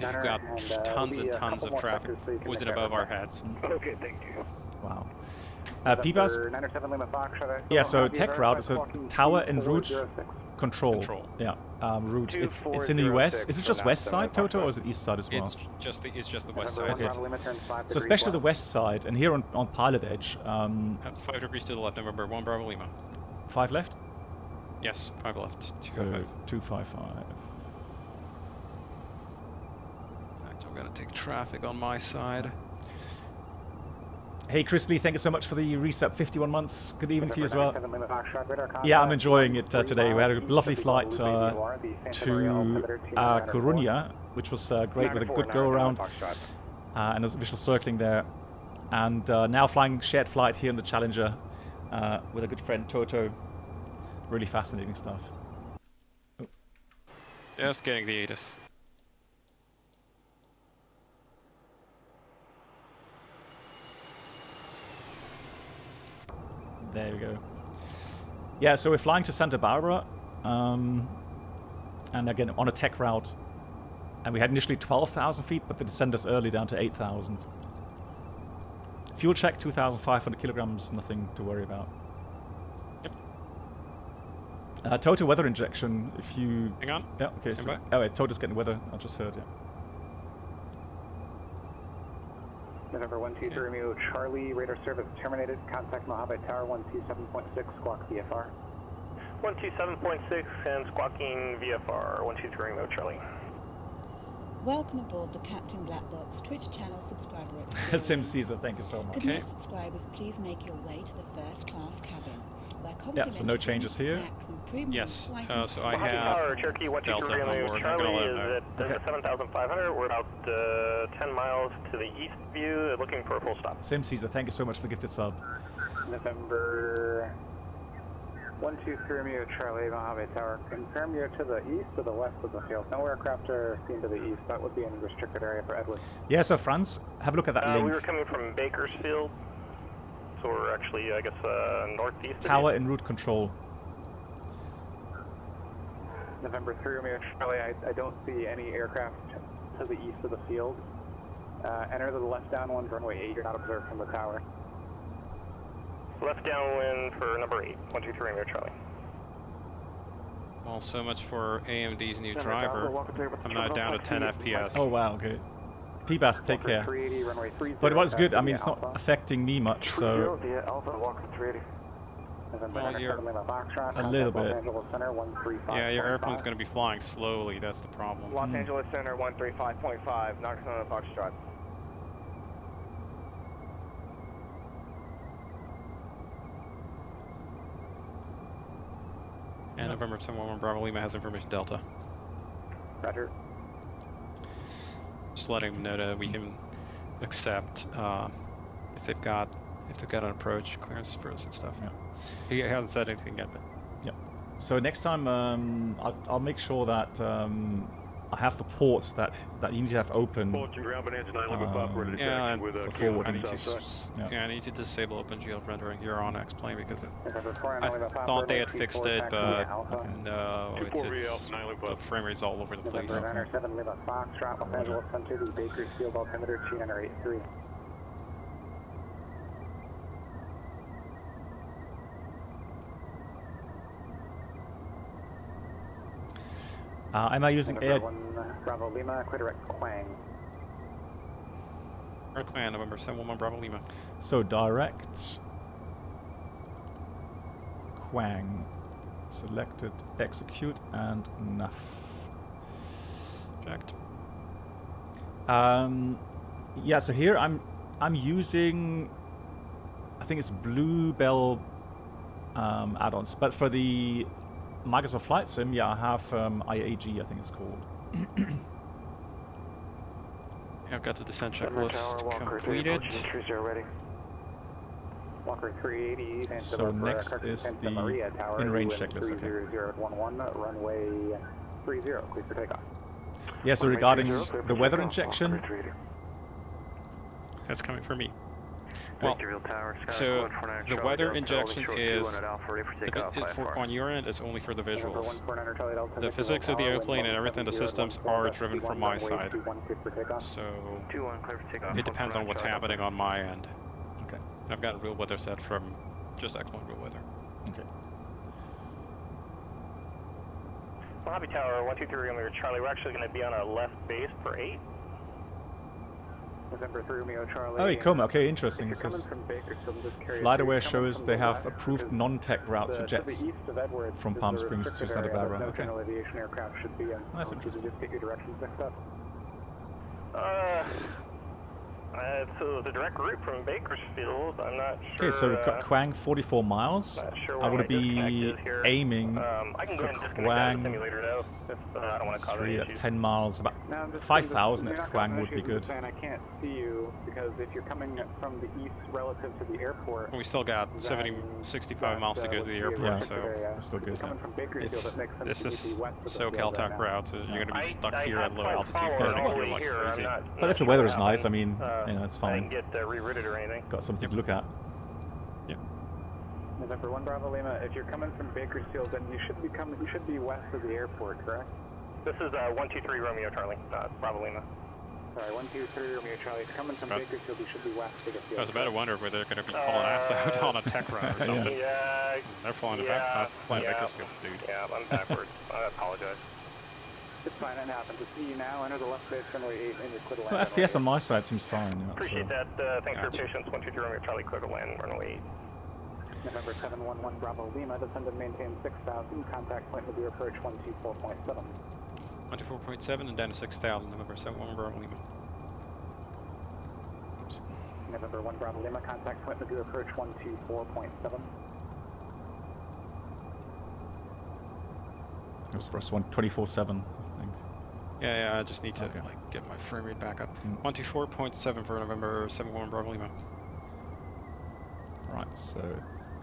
you've got tons and tons of traffic whizzing above our heads. Okay, thank you. Wow. PBAS? Yeah, so tech route is a tower and route control. Yeah, route. It's in the US. Is it just west side, Toto, or is it east side as well? It's just the west side. Okay. So especially the west side, and here on Pilotedge. 5 degrees to the left, November 1 Bravo Lima. 5 left? Yes, 5 left. 255. So 255. In fact, I'm going to take traffic on my side. Hey, Chris Lee, thank you so much for the reset. 51 months. Good evening to you as well. Yeah, I'm enjoying it today. We had a lovely flight to Coruña, which was great with a good go-around and there's visual circling there. And now flying shared flight here in the Challenger with a good friend, Toto. Really fascinating stuff. Oh. Just getting the ATIS. There we go. Yeah, so we're flying to Santa Barbara, and again on a tech route. And we had initially 12,000 feet, but they descended us early down to 8,000. Fuel check, 2,500 kilograms, nothing to worry about. Yep. Total weather injection, if you... Hang on. Yeah, okay. So, oh, wait, Toto's getting weather, I just heard, yeah. November 123 Romeo Charlie, radar service terminated. Contact Mojave Tower 127.6, squawk VFR. 127.6 and squawking VFR 123 Romeo Charlie. Welcome aboard the Captain Black Box Twitch channel subscriber experience. Sim Caesar, thank you so much. Could new subscribers please make your way to the first class cabin, where complimentary so no changes here. snacks and premium Yes, flight so I entertainment have Tower, Cherokee 123 Romeo Charlie is at 7,500. We're about 10 miles to the east view, looking for a full stop. Sim Caesar, thank you so much for the gifted sub. November 123 Romeo Charlie, Mojave Tower. Confirm you're to the east or the west of the field. No aircraft are seen to the east. That would be in restricted area for Edward. Yeah, so Franz, have a look at that link. We were coming from Bakersfield, so we're actually, I guess, northeast. Tower en route control. November 3 Romeo Charlie, I don't see any aircraft to the east of the field. Enter the left downwind runway 8. You're not observed from the tower. Left downwind for number 8, 123 Romeo Charlie. Well, so much for AMD's new driver. I'm now down to 10 FPS. Oh wow, okay. PBAS, take care. But what's good, I mean, it's not affecting me much, so... Well, you're... A little bit. Yeah, your airplane's going to be flying slowly, that's the problem. Los Angeles Center 135.5, Knox on the Foxtrot. And November 1011 Bravo Lima has information Delta. Roger. Just letting them know that we can accept if they've got an approach clearance for us and stuff. Yeah. He hasn't said anything yet, but yeah. So next time I'll make sure that I have the ports that you need to have open. Yeah, and I need to disable OpenGL rendering here on X-Plane because I thought they had fixed it, but no, it's the frame rate's all over the place. Bakersfield altimeter 2983. Am I using air? Bravo Lima, clear direct Quang. Direct Quang, November 711 Bravo Lima. So direct Quang, selected, execute, and NAF. Checked. Yeah. So here I'm using, I think it's Bluebell add-ons, but for the Microsoft Flight Sim, yeah, I have IAG, I think it's called. I've got the descent checklist completed. Walker 380, so next is the in-range checklist. Okay. 0011, runway 30, clear for takeoff. Yeah, so regarding the weather injection, that's coming from me. Well, so the weather injection is on your end is only for the visuals. The physics of the airplane and everything, the systems are driven from my side. So it depends on what's happening on my end. Okay. I've got a real weather set from just X1 real weather. Okay. Mojave Tower 123 Romeo Charlie. We're actually going to be on a left base for 8. November 3 Romeo Charlie. Oh, come. Okay, interesting. It says FlightAware shows they have approved non-tech routes for jets from Palm Springs to Santa Barbara. Okay. That's interesting. Just get your directions mixed up. So the direct route from Bakersfield, I'm not sure. Okay, so we've got Quang 44 miles. Sure I would be aiming I can go for ahead and disconnect Quang. the simulator now, if I don't want to cause any That's issues. 10 miles. About 5,000 at Quang would be good. I can't see you because if you're coming from the east relative to the airport. Well, we still got 65 miles to go to the airport, so it's still good. This is SoCal Tech route, so you're going to be stuck here at low altitude burning like crazy. But if the weather is nice, I mean, you know, it's I fine. didn't get rerouted or anything. Got something to look at. Yep. November 1 Bravo Lima. If you're coming from Bakersfield, then you should be west of the airport, correct? This is 123 Romeo Charlie, Bravo Lima. Sorry, 123 Romeo Charlie. If you're coming from Bakersfield, you should be west of the field. I was about to wonder whether they're going to be calling us out on a tech route or something. Yeah. They're flying Bakersfield, dude. Yeah, I'm backwards. I apologize. It's fine, it happens. To see you now, enter the left base runway 8 and you're clear to land. Well, FPS on my side seems fine. Yeah, Appreciate so. that. Thanks for your patience. 123 Romeo Charlie, clear to land, runway 8. November 711 Bravo Lima, descend and maintain 6,000, contact point with your approach 124.7. 124.7 and down to 6,000, November 71 Bravo Lima. Oops. November 1 Bravo Lima, contact point with your approach 124.7. It was for us 124.7, I think. Yeah, I just need to like get my frame rate back up. 124.7 for November 71 Bravo Lima. Right, so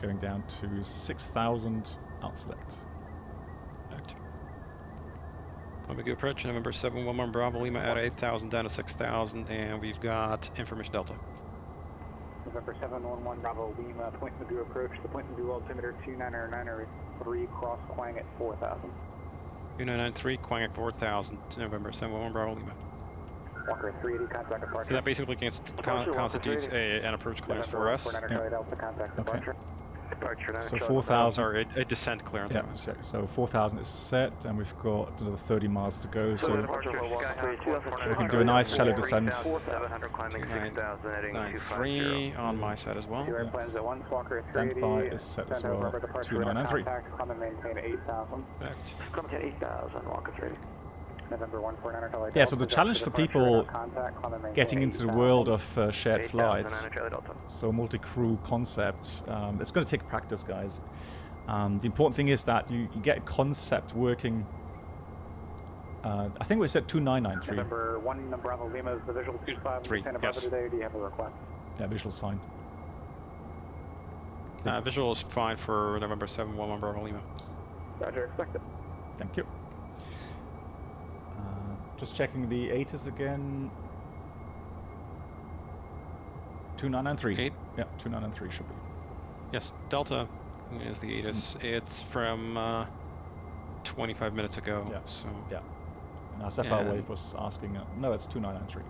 going down to 6,000 out select. Correct. Omega approach, November 711 Bravo Lima at 8,000 down to 6,000, and we've got information Delta. November 711 Bravo Lima, point and view approach, the point and view altimeter 2993, cross Quang at 4,000. 2993, Quang at 4,000, November 711 Bravo Lima. Walker 380, contact departure. So that basically constitutes an approach clearance for us. Okay. Departure, so 4,000. Sorry, a descent clearance. Yeah, so 4,000 is set, and we've got another 30 miles to go. So we can do a nice shallow descent. 993 on my side as well. Yes. Standby is set as well. 2993. Yeah, so the challenge for people getting into the world of shared flights, so multi-crew concept, it's going to take practice, guys. The important thing is that you get a concept working. I think we said 2993. Number 1 Bravo Lima is the visual 25. Three, yes. Today. Do you have a request? Yeah, visual's fine. Visual is fine for November 711 Bravo Lima. Roger, expected. Thank you. Just checking the ATIS again. 2993. 8? Yeah, 2993 should be. Yes, Delta is the ATIS. It's from 25 minutes ago. Yeah. So yeah. And our Sapphire Wave was asking. No, it's 2993.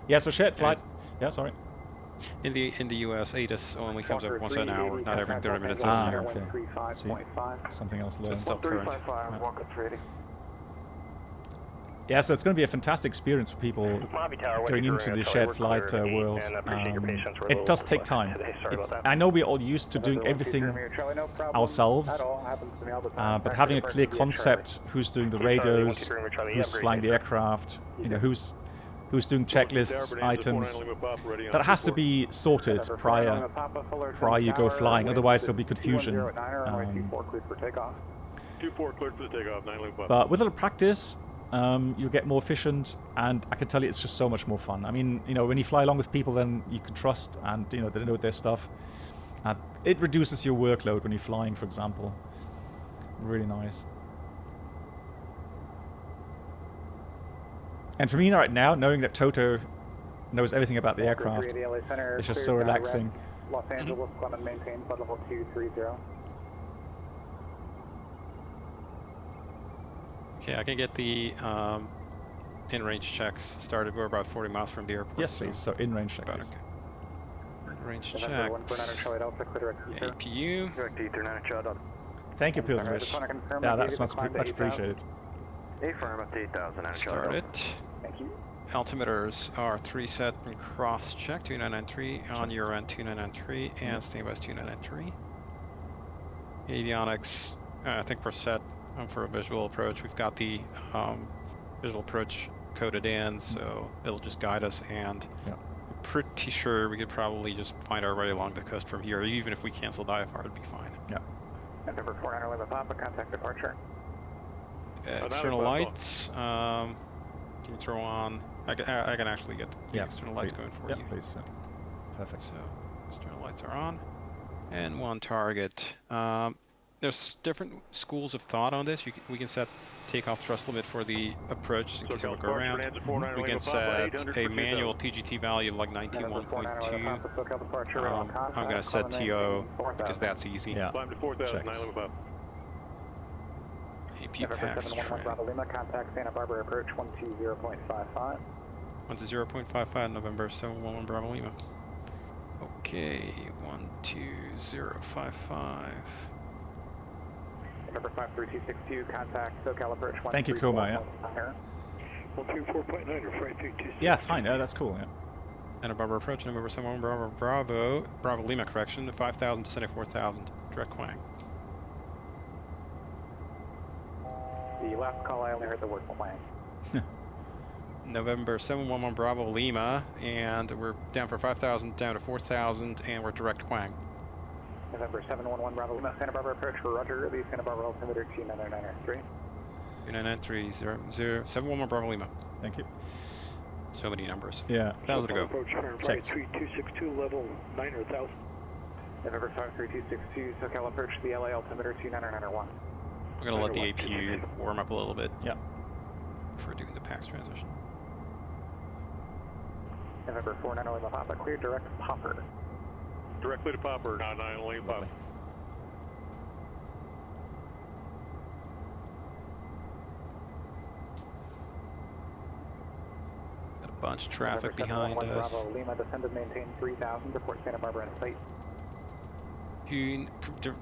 Yeah. So shared flight. Yeah. Sorry. In the US, ATIS only comes up once an hour, not every 30 minutes. Okay. See, something else learned. Just current. Yeah, so it's going to be a fantastic experience for people going into the shared flight world. It does take time. I know we're all used to doing everything ourselves, but having a clear concept, who's doing the radios, who's flying the aircraft, you know, who's doing checklists, items, that has to be sorted prior you go flying. Otherwise, there'll be confusion. 24 cleared for the takeoff, 9 but with a little practice, you'll get more efficient, and I can tell you it's just so much more fun. I mean, you know, when you fly along with people, then you can trust, and you know, they know their stuff. It reduces your workload when you're flying, for example. Really nice. And for me right now, knowing that Toto knows everything about the aircraft, it's just so relaxing. Los Angeles, climb and maintain flight level 230. Okay, I can get the in-range checks started. We're about 40 miles from the airport. Yes, please. So in-range check, please. In-range checks. APU. Thank you, Pilsrich. Yeah, that's much appreciated. Start it. Thank you. Altimeters are 3 set and cross-check. 2993 on your end, 2993, and standby is 2993. Avionics, I think we're set for a visual approach. We've got the visual approach coded in, so it'll just guide us, and I'm pretty sure we could probably just find our way along the coast from here. Even if we cancel IFR, it'd be fine. Yeah. Number 400 Lima Papa, contact departure. External lights, can you throw on? I can actually get the external lights going for you. Please. Perfect. So external lights are on, and one target. There's different schools of thought on this. We can set takeoff thrust limit for the approach in case of a go around. We can set a manual TGT value of like 91.2. I'm going to set TO because that's easy. Yeah. AP packs trim. Contact Santa Barbara approach 120.55. 120.55 November 711 Bravo Lima. Okay, 12055. November 53262, contact SoCal approach 134.9. Thank you, Kuma, yeah. 134.9 or 532. Yeah, fine. That's cool, yeah. Santa Barbara approach, November 71 Bravo Lima correction, 5,000 to 74,000, direct Quang. The last call, I only heard the word Quang. November 711 Bravo Lima, and we're down for 5,000, down to 4,000, and we're direct Quang. November 711 Bravo Lima, Santa Barbara approach for Roger, the Santa Barbara altimeter 2993. 2993, 711 Bravo Lima. Thank you. So many numbers. Yeah. 1,000 to go. Approach Fahrenheit 3262, level 9,000. November 53262, SoCal approach the LA altimeter 2991. We're going to let the APU warm up a little bit. Yeah. Before doing the PAX transition. November 490 Lima Papa, clear direct Popper. Directly to Popper, 990 Papa. Got a bunch of traffic behind us. Bravo Lima, descend and maintain 3,000, report Santa Barbara in sight.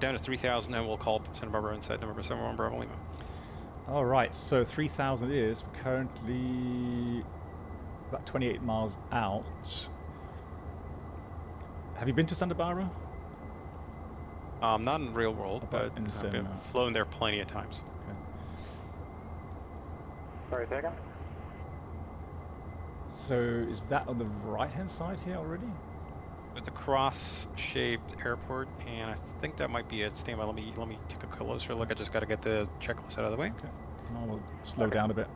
Down to 3,000, and we'll call Santa Barbara inside November 71 Bravo Lima. All right, so 3,000 is currently about 28 miles out. Have you been to Santa Barbara? Not in real world, but in the I've been flown there plenty of times. Okay. Sorry, say again? So is that on the right-hand side here already? It's a cross-shaped airport, and I think that might be it. Stand by. Let me take a closer look. I just got to get the checklist out of the way. Okay. I will slow down a bit.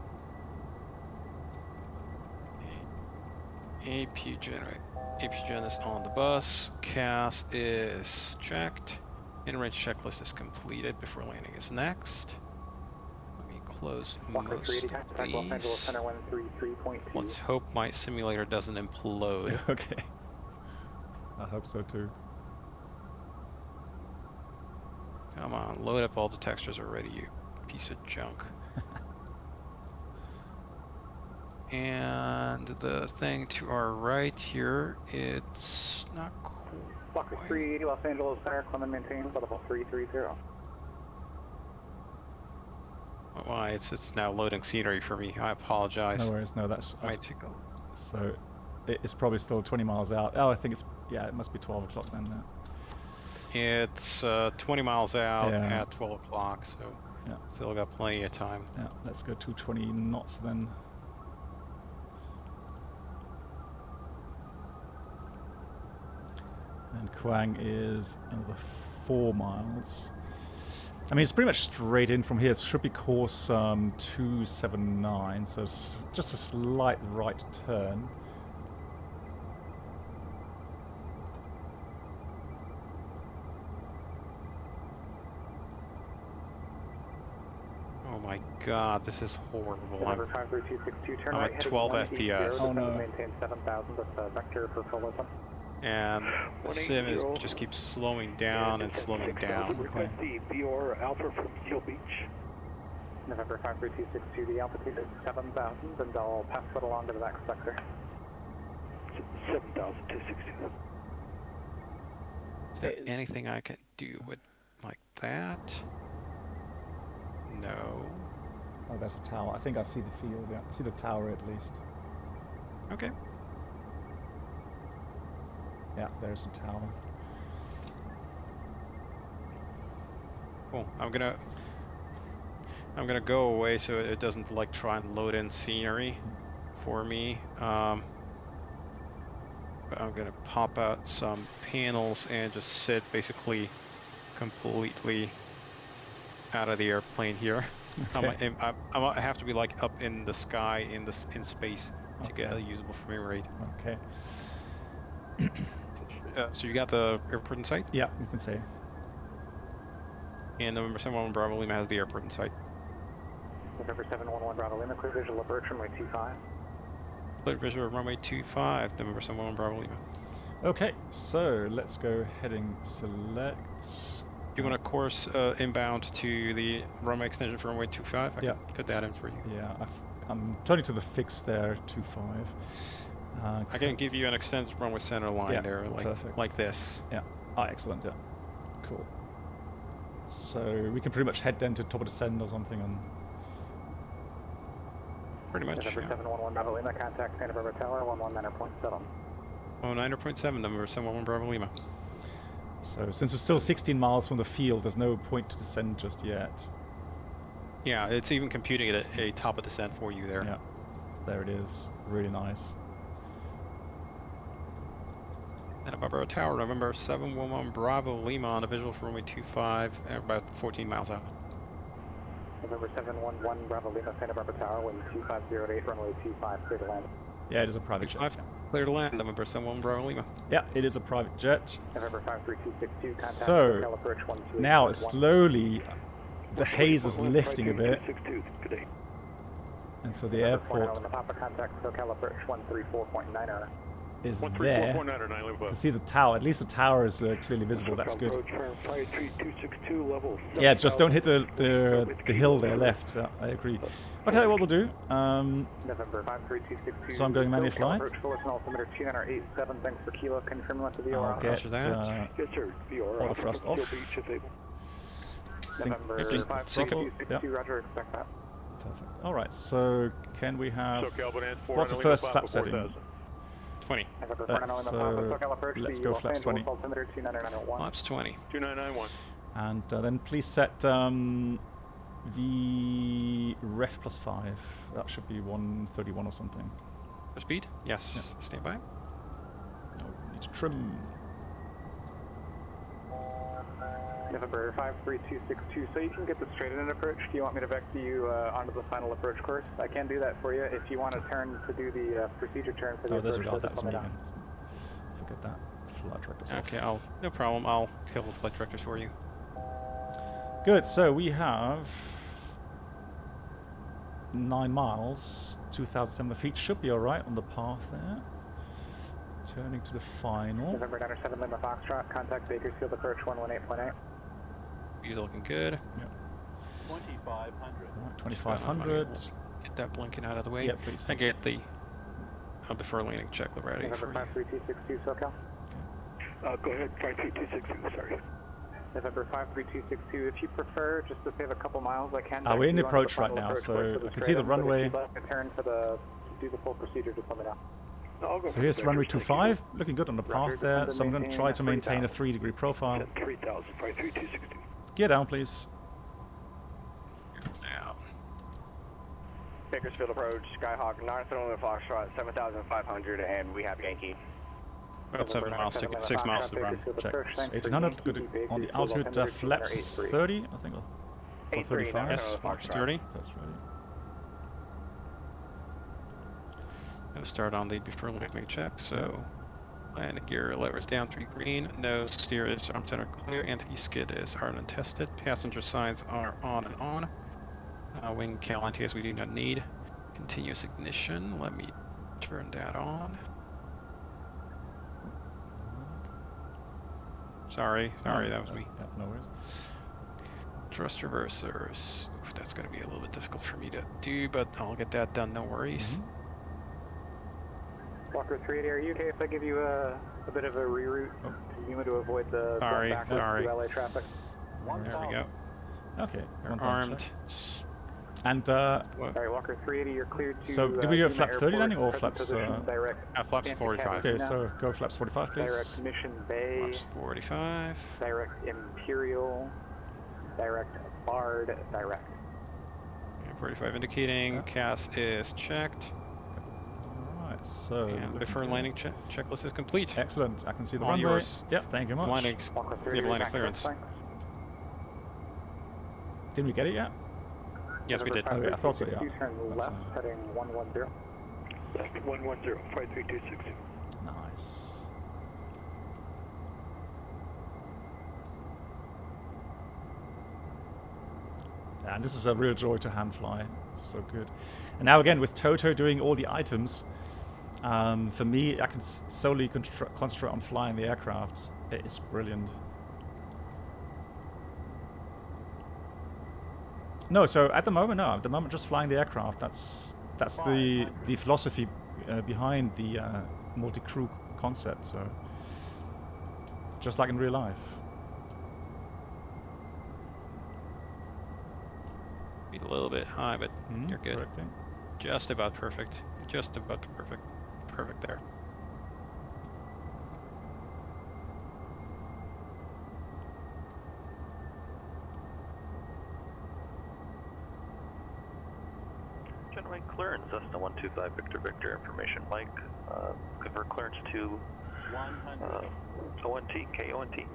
APU gen is on the bus. CAS is checked. In-range checklist is completed. Before landing is next. Let me close most of these. Let's hope my simulator doesn't implode. Okay. I hope so too. Come on, load up all the textures already, you piece of junk. And the thing to our right here, it's not Blocker 380 Los Angeles Center, Clement maintains level 330. Why, it's now loading scenery for me. I apologize. No worries, no, that's... Might take a... So, it's probably still 20 miles out. Oh, I think it's... Yeah, it must be 12 o'clock then. It's 20 miles out at 12 o'clock, so still got plenty of time. Yeah, let's go 220 knots then. And Quang is another 4 miles. I mean, it's pretty much straight in from here. It should be course 279, so it's just a slight right turn. Oh my god, this is horrible. I'm at 12 FPS. Oh no. Maintain 7,000 with vector for Pilotedge. And the sim just keeps slowing down and slowing down. Request the VOR Alpha from Seal Beach. November 53262, the altitude is 7,000, and I'll pass it along to the next sector. 7,260. Is there anything I can do with like that? No. Oh, that's a tower. I think I see the field. Yeah, I see the tower at least. Okay. Yeah, there's a tower. Cool. I'm gonna go away so it doesn't like try and load in scenery for me. But I'm gonna pop out some panels and just sit basically completely out of the airplane here. Okay. I have to be like up in the sky in space to get a usable frame rate. Okay. So you got the airport in sight? Yeah, you can say. And November 711 Bravo Lima has the airport in sight. November 711 Bravo Lima, clear visual approach runway 25. Clear visual runway 25, November 711 Bravo Lima. Okay, so let's go heading select. Do you want a course inbound to the runway extension for runway 25? I can put that in for you. Yeah, I'm turning to the fix there, 25. I can give you an extended runway center line there, like this. Yeah. Oh, excellent. Yeah. Cool. So we can pretty much head then to top of descent or something. And pretty much. November 711 Bravo Lima, contact Santa Barbara Tower 119.7. 119.7, number 711 Bravo Lima. so since we're still 16 miles from the field, there's no point to descend just yet. Yeah, it's even computing it at a top of descent for you there. Yeah, so there it is. Really nice. Santa Barbara Tower, November 711 Bravo Lima on a visual for runway 25, about 14 miles out. November 711 Bravo Lima, Santa Barbara Tower, wind 2508, runway 25, clear to land. Yeah, it is a private jet. Clear to land, November 711 Bravo Lima. Yeah, it is a private jet. November 53262, contact So SoCal approach 128.1. now slowly the haze is lifting a bit, and so the airport Contact SoCal approach 134.90. is there. You can see the tower. At least the tower is clearly visible. That's good. Yeah, just don't hit the hill there left. I agree. Okay, what we'll do. November 53262. So I'm going manual flight. Approach fullest and altimeter 2987. Thanks for kilo. Confirm left to the I'll get Yes, sir. auto thrust off. November Sync 53262. Roger, expect that. Perfect. All right. So can we have? SoCal Bonanza What's the 4 first Lima, flap Papa setting? 4000. 20. So let's go flaps 20. Flaps 20. 2991. And then please set the ref +5. That should be 131 or something. For speed? Yes. Yeah. Stand by. No, need to trim. November 53262. So you can get the straight in approach. Do you want me to vector you onto the final approach course? I can do that for you. If you want to turn to do the procedure turn for the Oh, there's approach, regard. That was just me let me again. Forget that. Flight director's off. Okay, no problem. I'll kill the flight directors for you. Good. So we have 9 miles, 2,700 feet. Should be all right on the path there. Turning to the final. November 97 Lima Foxtrot. Contact Bakersfield approach 118.8. These are looking good. Yeah. 2500. Right, 2,500. Get that blinking out of the way. Yeah, please. And get the before landing checklist ready for November you. 53262 SoCal. Go ahead, 53262, sorry. November 53262. If you prefer, just to save a couple miles, I can. We're in the vector you onto approach right final now, approach so course for I can see the straight in, but runway. If you'd like to turn for the do the full procedure, just let me know. So here's runway 25, looking good on the path there. So I'm going to try to maintain a 3-degree profile. 3000, 53262. Gear down, please. Down. Bakersfield approach, Skyhawk, 971 Foxtrot, 7,500, and we have Yankee. About 7 miles, 6 miles to run. Check. 1800, good on the altitude, flaps 30, I think, or 35. Yes, flaps 30. That's ready. Gonna start on the before landing check, so landing gear levers down 3 green, nose steer is arm center clear, anti-skid is hard and tested, passenger signs are on and on, wing cal anti-as we do not need, continuous ignition, let me turn that on. Sorry, that was me. Yeah, no worries. Thrust reversers, oof, that's gonna be a little bit difficult for me to do, but I'll get that done, no worries. Walker 380, are you okay if I give you a bit of a reroute to Yuma to avoid the Sorry. LA traffic? There we go. Okay. We're armed. And Alright, Walker 380, you're cleared to so did we do a flap 30 landing or present flaps? position, direct Flaps 45. Okay, so go flaps 45, please. Direct Mission Bay, Flaps 45. direct Imperial, direct Bard, direct. Yeah, 45 indicating. CAS is checked. Alright, so And before landing checklist is complete. excellent. I can see the All runway. yours. Yep, thank you very much. Landing, we have landing clearance. Didn't we get it yet? Yes, we did. Okay, I thought so, yeah. Turn left, heading 110. Left 110, 53262. Nice. And this is a real joy to hand fly. So good. And now again, with Toto doing all the items, for me, I can solely concentrate on flying the aircraft. It is brilliant. No, so at the moment, no. At the moment, just flying the aircraft. That's the philosophy behind the multi-crew concept. So just like in real life. little bit high, but you're good. Correcting. Just about perfect. Just about perfect. Perfect there. Gentlemen, clearance Cessna 125 Victor Victor information. Mike, convert clearance to 100. ONT, KONT.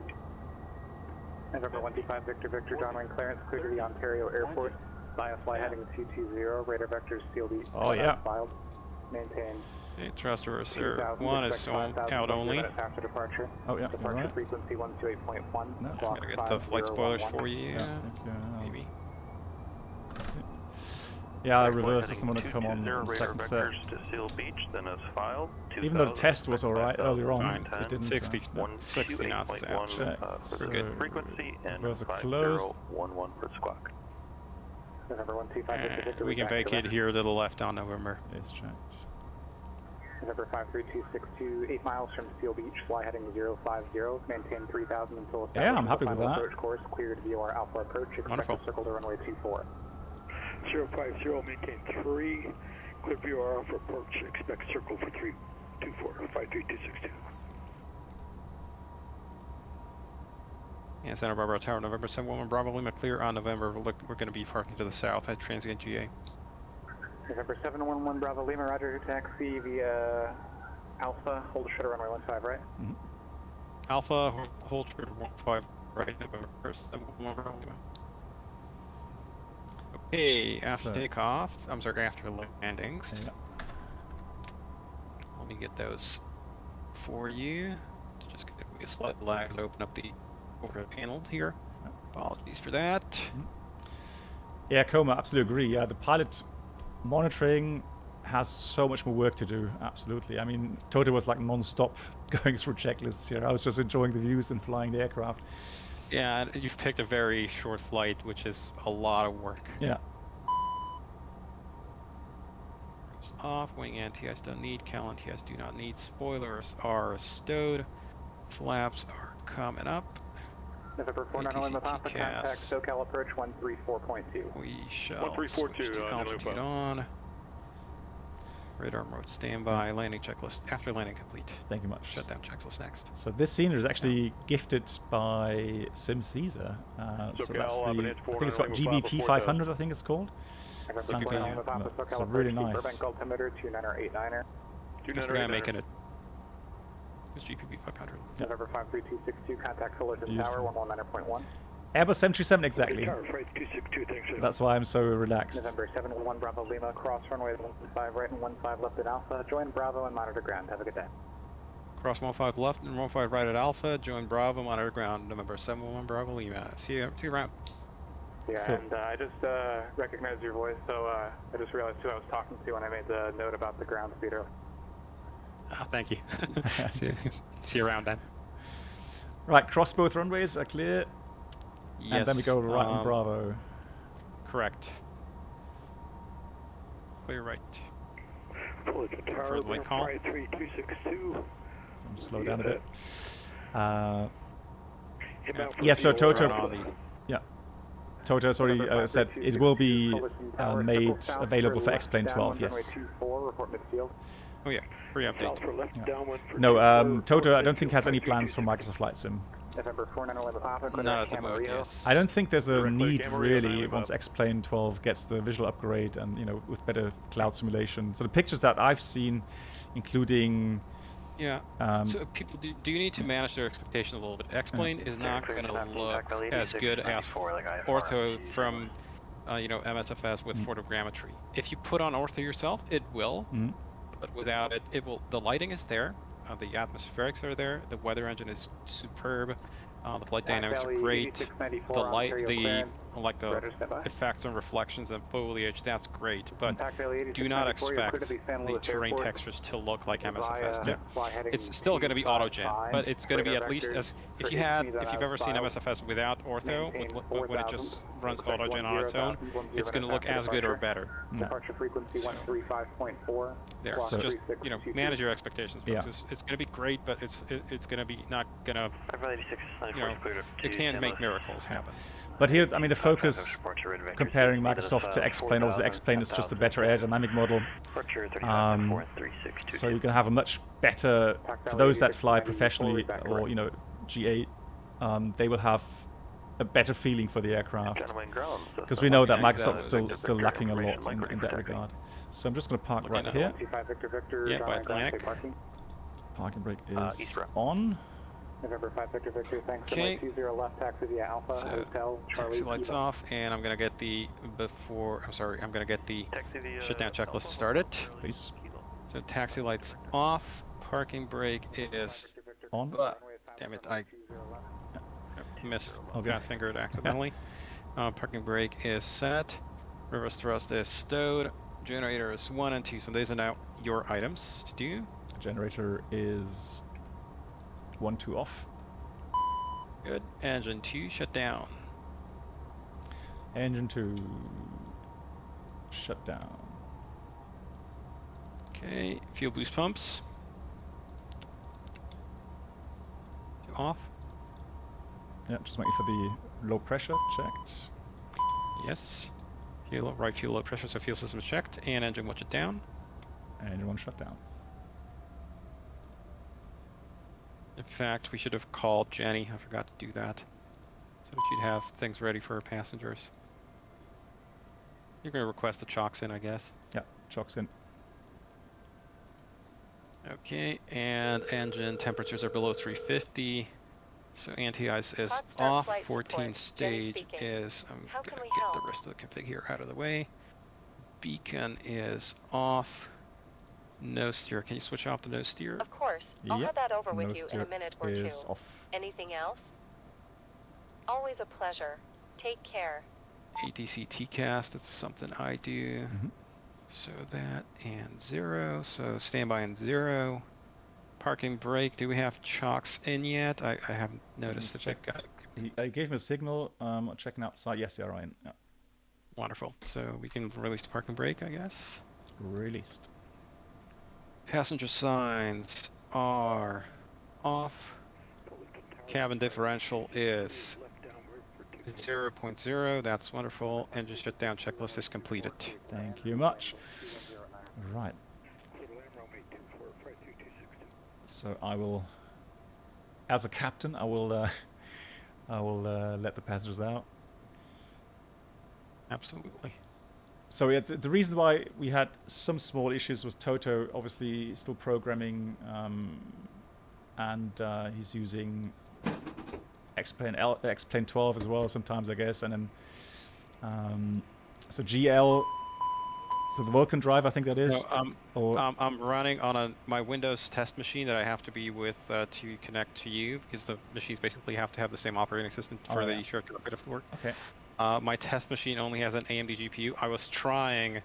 November 125 Victor Victor, John Wayne clearance, clear to the Ontario Airport. Via fly heading 220, radar vectors CLD. Oh, yeah. Filed. Maintain. Okay, thrust reverser 1 is out only. After departure. Oh, yeah. Departure Right. frequency 128.1. Nice. Gotta get the flight spoilers for you. Yeah, thank you. Maybe. That's it. Yeah, reverse is someone to come on second set. To Seal Beach, then as filed. Even though the test was alright earlier on, it didn't. 60 knots is out. So good. Frequency and reverse closed. 5011 per squawk. November 125 We can vacate here to the left on November. It's checked. November 53262, 8 miles from Seal Beach, fly heading 050, maintain 3000 until yeah, I'm happy with that. approach course, cleared VOR Alpha approach, expect to circle the runway 24. 050, maintain 3, clear VOR Alpha approach, expect circle for 324, 53262. Yeah, Santa Barbara Tower, November 711 Bravo Lima, clear on November. We're going to be parking to the south at Transient GA. November 711 Bravo Lima, roger, taxi via Alpha, hold shutter runway 15, right? Alpha, hold shutter 15, right, November 711 Bravo Lima. Okay, after takeoff, I'm sorry, after landings. Let me get those for you. Just gonna be a slight lag as I open up the overhead panel here. Apologies for that. Yeah, Coma, absolutely agree. Yeah, the pilot monitoring has so much more work to do. Absolutely. I mean, Toto was like non-stop going through checklists here. I was just enjoying the views and flying the aircraft. Yeah, you've picked a very short flight, which is a lot of work. Yeah. Off, wing anti-ice don't need, cowl anti-ice do not need, spoilers are stowed, flaps are coming up. November 491 Papa, contact SoCal approach 134.2. We shall switch to altitude on. Radar mode standby, landing checklist after landing complete. Thank you much. Shutdown checklist next. So this scenery is actually gifted by Sim Caesar. So that's the, I think it's got GBP 500, I think it's called. Santa, it's really nice. Burbank altimeter 2989er. Who's the guy making it? Who's GPP 500? November 53262, contact Fullerton Tower 119.1. Airbus 737, exactly. Tower flight 262, thanks. That's why I'm so relaxed. November 711 Bravo Lima, cross runway 15 right and 15 left at Alpha. Join Bravo and monitor ground. Have a good day. Cross 15 left and 15 right at Alpha. Join Bravo, monitor ground. November 711 Bravo Lima. See you around. Yeah, cool. And I just recognized your voice, so I just realized who I was talking to when I made the note about the ground speed earlier. Thank you. See you around then. Right, cross both runways are clear. Yes. And then we go right on Bravo. Correct. Clear right. Fullerton Tower, 53262. So I'm just slow down a bit. Yeah, so Toto. Yeah. Toto has already said it will be made available for X-Plane 12, yes. Oh yeah, free update. Yeah. No, Toto I don't think has any plans for Microsoft Flight Sim. Not at the moment, yes. I don't think there's a need really once X-Plane 12 gets the visual upgrade and, you know, with better cloud simulation. So the pictures that I've seen, including... Yeah, so people, do you need to manage their expectations a little bit? X-Plane is not going to look as good as ortho from, you know, MSFS with photogrammetry. If you put on ortho yourself, it will, but without it, it will. The lighting is there, the atmospherics are there, the weather engine is superb, the flight dynamics are great, the light, the effects and reflections and foliage, that's great, but do not expect the terrain textures to look like MSFS. Yeah. It's still going to be autogen, but it's going to be at least as if you've ever seen MSFS without ortho, when it just runs autogen on its own, it's going to look as good or better. Departure frequency 135.4. There, so just, you know, manage your expectations, folks. It's going to be great, but it's going to be not going to, you know, it can make miracles happen. But here, I mean, the focus comparing Microsoft to X-Plane, obviously X-Plane is just a better aerodynamic model. So you can have a much better, for those that fly professionally or, you know, GA, they will have a better feeling for the aircraft. Because we know that Microsoft's still lacking a lot in that regard. So I'm just going to park right here. Yeah, by Atlantic. Parking brake is on. November 5 Victor Victor, thanks. Okay. 20 left, taxi via Alpha, So, Hotel, Charlie. taxi lights off, and I'm gonna get the I'm gonna get the shutdown checklist started. Please. So taxi lights off, parking brake is on. Damn it, I got fingered accidentally. Parking brake is set. Reverse thrust is stowed. Generator is 1 and 2, so these are now your items to do. Generator is 1, 2 off. Good. Engine 2 shut down. Engine 2 shut down. Okay, fuel boost pumps. Off. Yeah, just waiting for the low pressure checked. Yes. Right fuel low pressure, so fuel system is checked, and engine 1 shut down. Engine 1 shut down. In fact, we should have called Jenny. I forgot to do that. So that she'd have things ready for her passengers. You're going to request the chocks in, I guess. Yeah, chocks in. Okay, and engine temperatures are below 350. So anti-ice is Hotstart off. flight 14 support. stage Jenny speaking. is... I'm How going can to we get help? the rest of the config here out of the way. Beacon is off. No steer. Can you switch off the no steer? Of course. I'll Yep. have that over with No you in a steer minute or two. is off. Anything else? Always a pleasure. Take care. ATC TCAS, that's something I do. Mm-hmm. So that and 0. So standby and 0. Parking brake. Do we have chocks in yet? I haven't noticed if they've got. I gave him a signal. Checking outside. Yes, they are in. Yeah. Wonderful. So we can release the parking brake, I guess. Released. Passenger signs are off. Cabin differential is 0.0. That's wonderful. Engine shutdown checklist is completed. Thank you much. Right. So I will, as a captain, I will let the passengers out. Absolutely. So yeah, the reason why we had some small issues was Toto obviously still programming, and he's using X-Plane 12 as well sometimes, I guess, and then so GL. So the Vulcan drive, I think that is. No, I'm running on my Windows test machine that I have to be with to connect to you, because the machines basically have to have the same operating system for the short bit of work. Okay. My test machine only has an AMD GPU. I was trying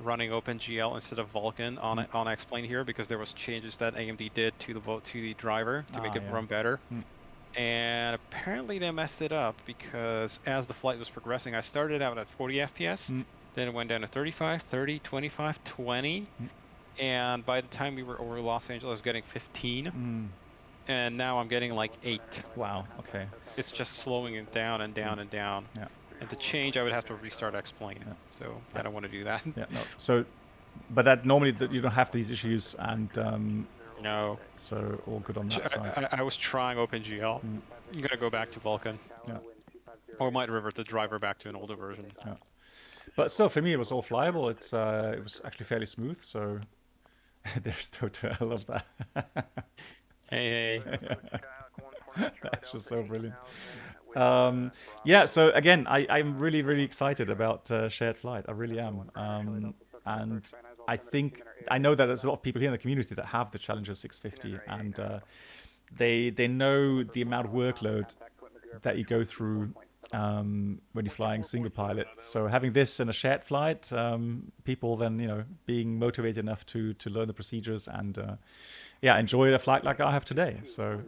running OpenGL instead of Vulkan on X-Plane here, because there was changes that AMD did to the driver to make it run better. And apparently they messed it up, because as the flight was progressing, I started out at 40 FPS. Then it went down to 35, 30, 25, 20. And by the time we were over Los Angeles, I was getting 15. And now I'm getting like 8. Wow, okay. It's just slowing it down and down and down. Yeah. And to change, I would have to restart X-Plane. Yeah. So I don't want to do that. Yeah, no. So, but that normally you don't have these issues, and no. So all good on that side. I was trying OpenGL. I'm gonna go back to Vulkan. Yeah. Or might revert the driver back to an older version. Yeah. But still, for me, it was all flyable. It was actually fairly smooth. So there's Toto. I love that. Hey. That's just so brilliant. Yeah. So again, I'm really, really excited about shared flight. I really am. And I know that there's a lot of people here in the community that have the Challenger 650, and they know the amount of workload that you go through when you're flying single pilot. So having this in a shared flight, people then being motivated enough to learn the procedures and enjoy a flight like I have today. So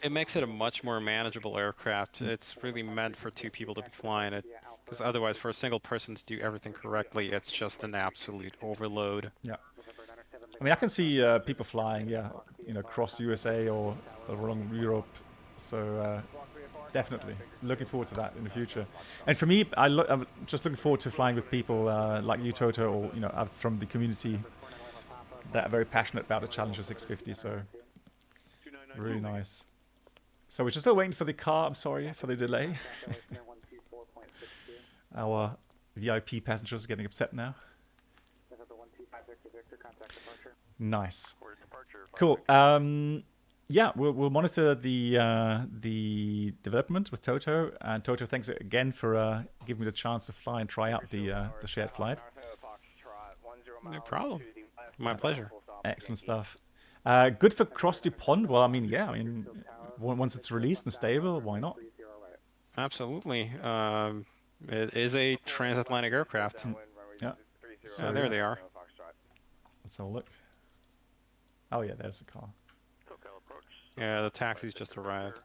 it makes it a much more manageable aircraft. It's really meant for 2 people to be flying it, because otherwise for a single person to do everything correctly, it's just an absolute overload. Yeah. I mean, I can see people flying, across USA or along Europe. So definitely. Looking forward to that in the future. And for me, I'm just looking forward to flying with people like you, Toto, or from the community that are very passionate about the Challenger 650. So really nice. So we're just still waiting for the car. I'm sorry for the delay. Our VIP passengers are getting upset now. Nice. Cool. Yeah, we'll monitor the development with Toto. And Toto, thanks again for giving me the chance to fly and try out the shared flight. No problem. My pleasure. Excellent stuff. Good for cross the pond. Well, I mean, yeah. I mean, once it's released and stable, why not? Absolutely. It is a transatlantic aircraft. Yeah. So there they are. Let's have a look. Oh yeah, there's the car. Yeah, the taxi's just arrived.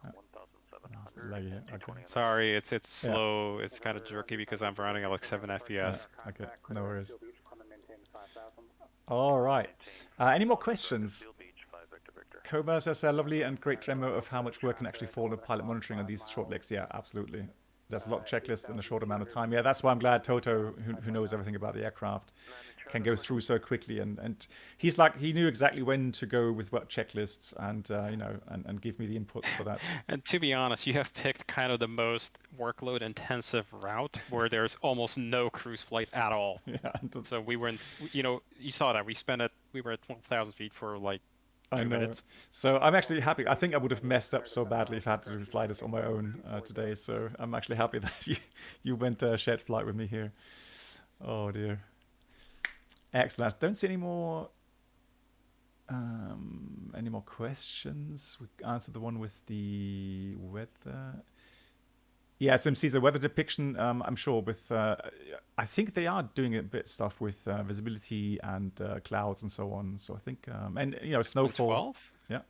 Okay. Sorry, it's slow. It's kind of jerky because I'm running at like 7 FPS. Yeah. Okay, no worries. All right. Any more questions? Cobra says a lovely and great demo of how much work can actually fall into pilot monitoring on these short legs. Yeah, absolutely. There's a lot of checklists in a short amount of time. Yeah, that's why I'm glad Toto, who knows everything about the aircraft, can go through so quickly. And he's like, he knew exactly when to go with what checklists and, and give me the inputs for that. And to be honest, you have picked kind of the most workload intensive route where there's almost no cruise flight at all. Yeah. So we weren't, you saw that. We were at 12,000 feet for like 2 minutes. So I'm actually happy. I think I would have messed up so badly if I had to fly this on my own today. So I'm actually happy that you went shared flight with me here. Oh dear. Excellent. I don't see any more questions. We answered the one with the weather. Yeah, SMC's a weather depiction. I'm sure with. I think they are doing a bit stuff with visibility and clouds and so on. So I think and snowfall. 12? Yeah.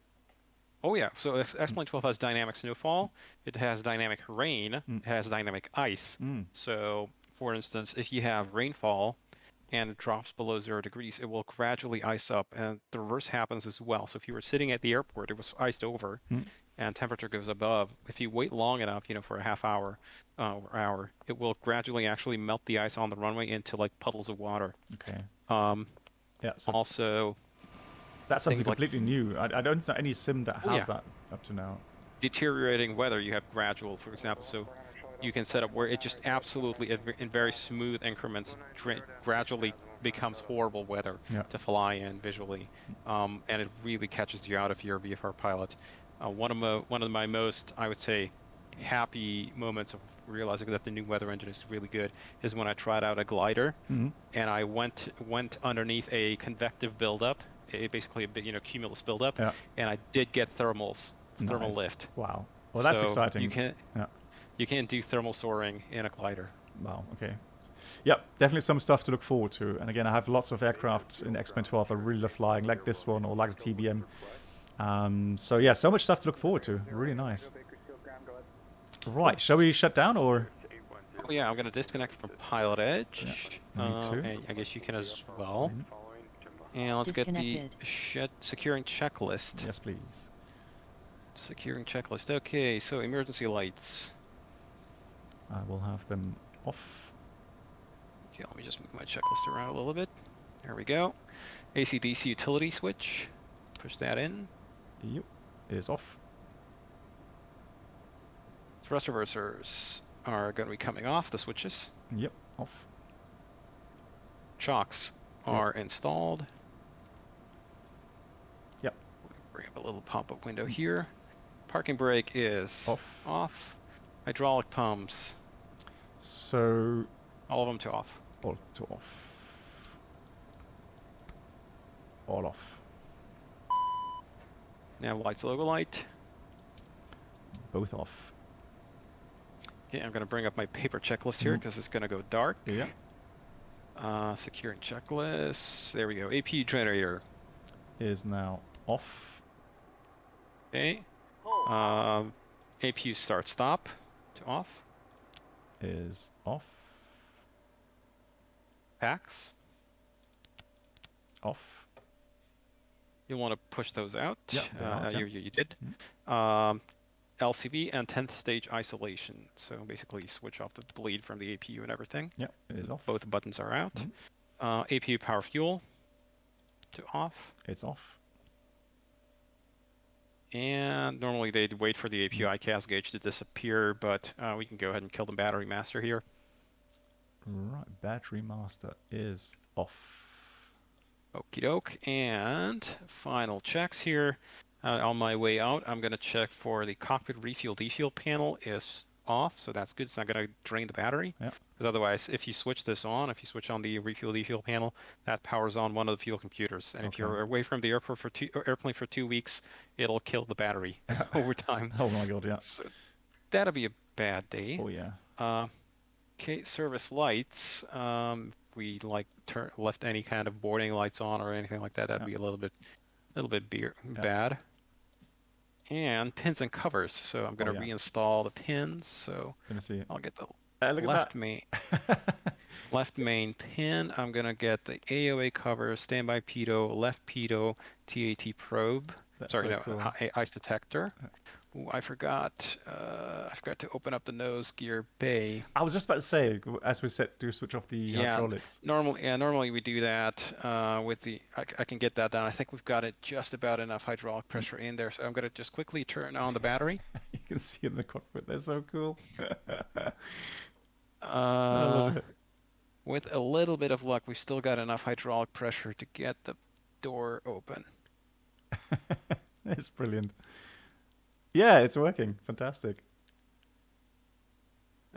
Oh yeah. So XP11 12 has dynamic snowfall. It has dynamic rain. It has dynamic ice. So for instance, if you have rainfall and it drops below 0 degrees, it will gradually ice up, and the reverse happens as well. So if you were sitting at the airport, it was iced over, and temperature goes above. If you wait long enough, for a half hour or hour, it will gradually actually melt the ice on the runway into like puddles of water. Okay. Yeah. So also, that's something completely new. I don't know any sim that has that up to now. Deteriorating weather, you have gradual, for example. So you can set up where it just absolutely, in very smooth increments, gradually becomes horrible weather to fly in visually, and it really catches you out if you're a VFR pilot. One of my most, I would say, happy moments of realizing that the new weather engine is really good is when I tried out a glider, and I went underneath a convective buildup, basically a bit cumulus buildup, and I did get thermal lift. Wow. Well, that's exciting. You can't do thermal soaring in a glider. Wow, okay. Yep, definitely some stuff to look forward to. And again, I have lots of aircraft in XP11 12 I really love flying, like this one or like the TBM. So yeah, so much stuff to look forward to. Really nice. Right, shall we shut down or? Oh yeah, I'm going to disconnect from Pilotedge. Me too. And I guess you can as well. And let's get the securing checklist. Yes, please. Securing checklist. Okay, so emergency lights. I will have them off. Okay, let me just move my checklist around a little bit. There we go. AC/DC utility switch. Push that in. Yep, it is off. Thrust reversers are going to be coming off the switches. Yep, off. Chocks are installed. Yep. Bring up a little pop-up window here. Parking brake is off. Hydraulic pumps. So all of them to off. All to off. All off. Now lights, logo light. Both off. Okay, I'm going to bring up my paper checklist here because it's going to go dark. Yeah. Securing checklist. There we go. APU generator is now off. Okay. APU start stop to off. Is off. Packs. Off. You'll want to push those out. Yeah, you did. LCB and 10th stage isolation. So basically switch off the bleed from the APU and everything. Yep, it is off. Both buttons are out. APU power fuel to off. It's off. And normally they'd wait for the APU ICAS gauge to disappear, but we can go ahead and kill the battery master here. Right, battery master is off. Okie doke. And final checks here. On my way out, I'm going to check for the cockpit refuel defuel panel is off, so that's good. It's not going to drain the battery. Yep. Because otherwise, if you switch this on, if you switch on the refuel defuel panel, that powers on one of the fuel computers. And if you're away from the airport for airplane for 2 weeks, it'll kill the battery over time. Oh my god, yeah. So that'll be a bad day. Oh yeah. Okay, service lights. We left any kind of boarding lights on or anything like that. That'd be a little bit bad. And pins and covers. So I'm going to reinstall the pins. So let me see. I'll get the left main pin. I'm going to get the AOA cover, standby pitot, left pitot, TAT probe. That's Sorry, so no, cool. ice detector. Ooh, I forgot to open up the nose gear bay. I was just about to say, as we said, do switch off the hydraulics. Normally we do that with the. I can get that down. I think we've got it just about enough hydraulic pressure in there. So I'm gonna just quickly turn on the battery. You can see in the cockpit. They're so cool. I love it. With a little bit of luck, we've still got enough hydraulic pressure to get the door open. It's brilliant. Yeah, it's working. Fantastic.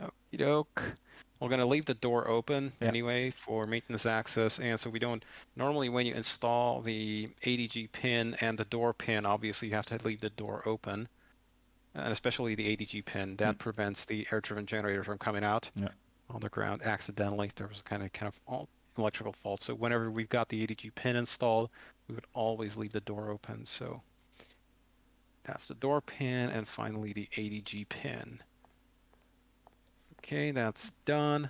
Okie doke. We're going to leave the door open anyway for maintenance access. And so we don't, normally when you install the ADG pin and the door pin, obviously you have to leave the door open. And especially the ADG pin, that prevents the air-driven generator from coming out on the ground accidentally. There was kind of electrical fault. So whenever we've got the ADG pin installed, we would always leave the door open. So that's the door pin, and finally the ADG pin. Okay, that's done.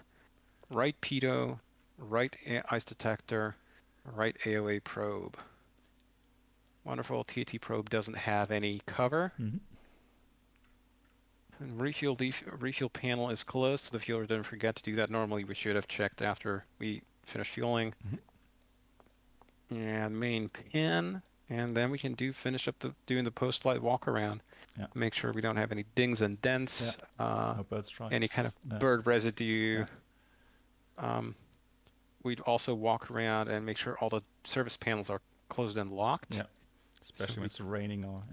Right pitot, right ice detector, right AOA probe. Wonderful. TAT probe doesn't have any cover. And refuel panel is closed, so the fueler didn't forget to do that. Normally we should have checked after we finished fueling. And main pin. And then we can finish up doing the post-flight walk-around. Make sure we don't have any dings and dents, no bird strikes, any kind of bird residue. We'd also walk around and make sure all the service panels are closed and locked. Yeah, especially when it's raining or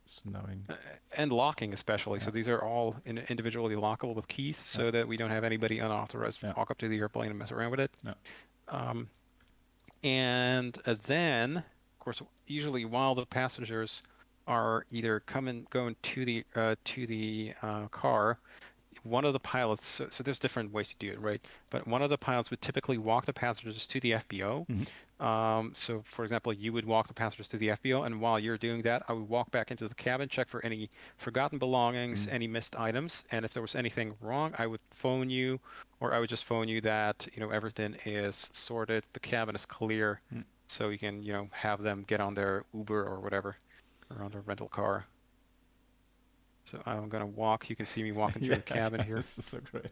snowing. And locking especially. So these are all individually lockable with keys so that we don't have anybody unauthorized walk up to the airplane and mess around with it. And then, of course, usually while the passengers are either going to the car, one of the pilots. So there's different ways to do it, right? But one of the pilots would typically walk the passengers to the FBO. So, for example, you would walk the passengers to the FBO, and while you're doing that, I would walk back into the cabin, check for any forgotten belongings, any missed items, and if there was anything wrong, I would phone you, or I would just phone you that everything is sorted, the cabin is clear. So you can, have them get on their Uber or whatever, or on their rental car. So I'm going to walk. You can see me walking through the cabin here. This is so great.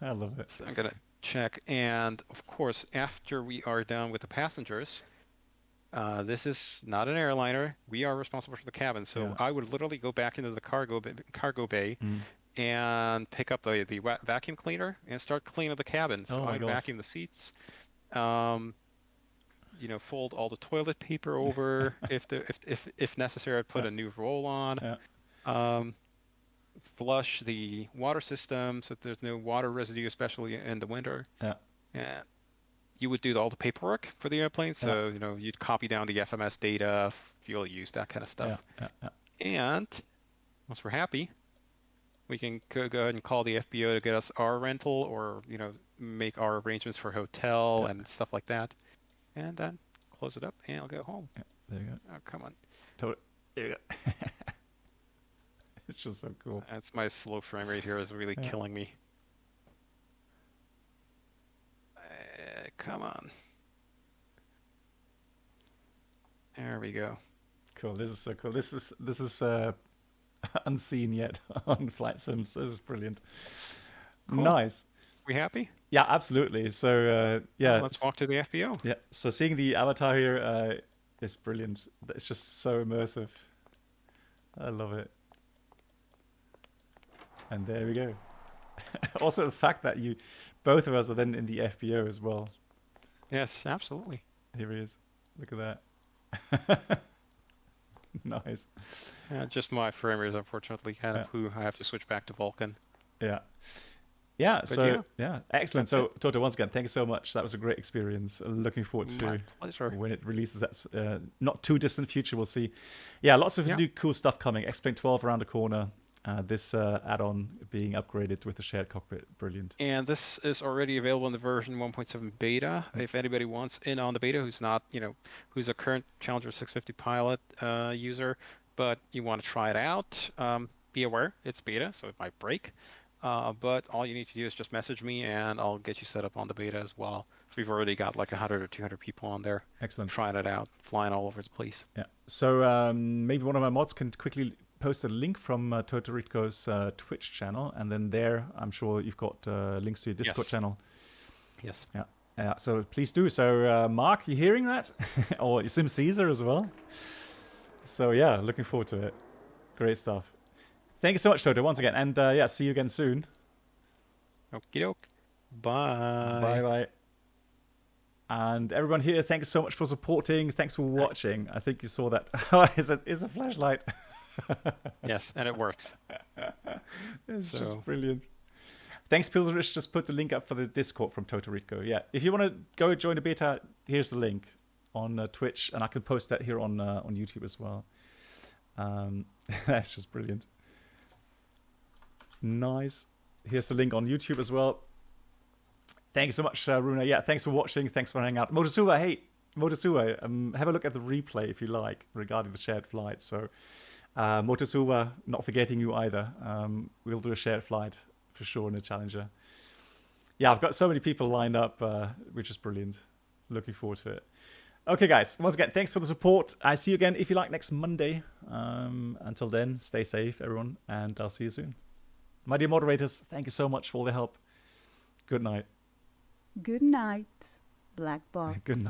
I love it. So I'm going to check. And, of course, after we are done with the passengers, this is not an airliner. We are responsible for the cabin. So I would literally go back into the cargo bay and pick up the vacuum cleaner and start cleaning the cabin. So I'd vacuum the seats. Fold all the toilet paper over. if necessary, I'd put a new roll on. Flush the water system so that there's no water residue, especially in the winter. And you would do all the paperwork for the airplane. So you'd copy down the FMS data, fuel use, that kind of stuff. And once we're happy, we can go ahead and call the FBO to get us our rental, or make our arrangements for hotel and stuff like that. And then close it up, and I'll go home. There you go. Oh, come on. There you go. It's just so cool. That's my slow frame rate here is really killing me. Come on. There we go. Cool. This is so cool. This is unseen yet on flight sims. This is brilliant. Cool. Nice. We happy? Yeah, absolutely. So yeah, let's walk to the FBO. Yeah. So seeing the avatar here is brilliant. It's just so immersive. I love it. And there we go. Also, the fact that both of us are then in the FBO as well. Yes, absolutely. Here he is. Look at that. Nice. Just my frame is unfortunately kind of who I have to switch back to Vulkan. Yeah. Yeah, But so yeah, excellent. that's So Toto, once again, thank you so much. That was a great experience. Looking forward to when it releases. That's not too distant future. We'll see. Yeah, lots of new cool stuff coming. XP11 around the corner. This add-on being upgraded with the shared cockpit. Brilliant. And this is already available in the version 1.7 beta. If anybody wants in on the beta, who's not, who's a current Challenger 650 pilot user, but you want to try it out, be aware it's beta, so it might break. But all you need to do is just message me, and I'll get you set up on the beta as well. We've already got like 100 or 200 people on there. Excellent. Trying it out, flying all over the place. Yeah. So maybe one of my mods can quickly post a link from Totorico's Twitch channel, and then there, I'm sure you've got links to your Discord channel. Yes. Yeah. So please do. So Mark, you hearing that? Or Sim Caesar as well. So yeah, looking forward to it. Great stuff. Thank you so much, Toto, once again. And yeah, see you again soon. Okie doke. Bye. Bye-bye. And everyone here, thanks so much for supporting. Thanks for watching. I think you saw that. Is a flashlight. Yes, and it works. It's just brilliant. Thanks, Pilotedge. Just put the link up for the Discord from Totorico. Yeah, if you want to go join the beta, here's the link on Twitch, and I can post that here on YouTube as well. That's just brilliant. Nice. Here's the link on YouTube as well. Thank you so much, Runa. Yeah, thanks for watching. Thanks for hanging out. Motosuwa, hey, Motosuwa, have a look at the replay if you like regarding the shared flight. So, Motosuwa, not forgetting you either. We'll do a shared flight for sure in the Challenger. Yeah, I've got so many people lined up, which is brilliant. Looking forward to it. Okay, guys, once again, thanks for the support. I see you again, if you like, next Monday. Until then, stay safe, everyone, and I'll see you soon. My dear moderators, thank you so much for all the help. Good night. Good night, Black Box. Good night.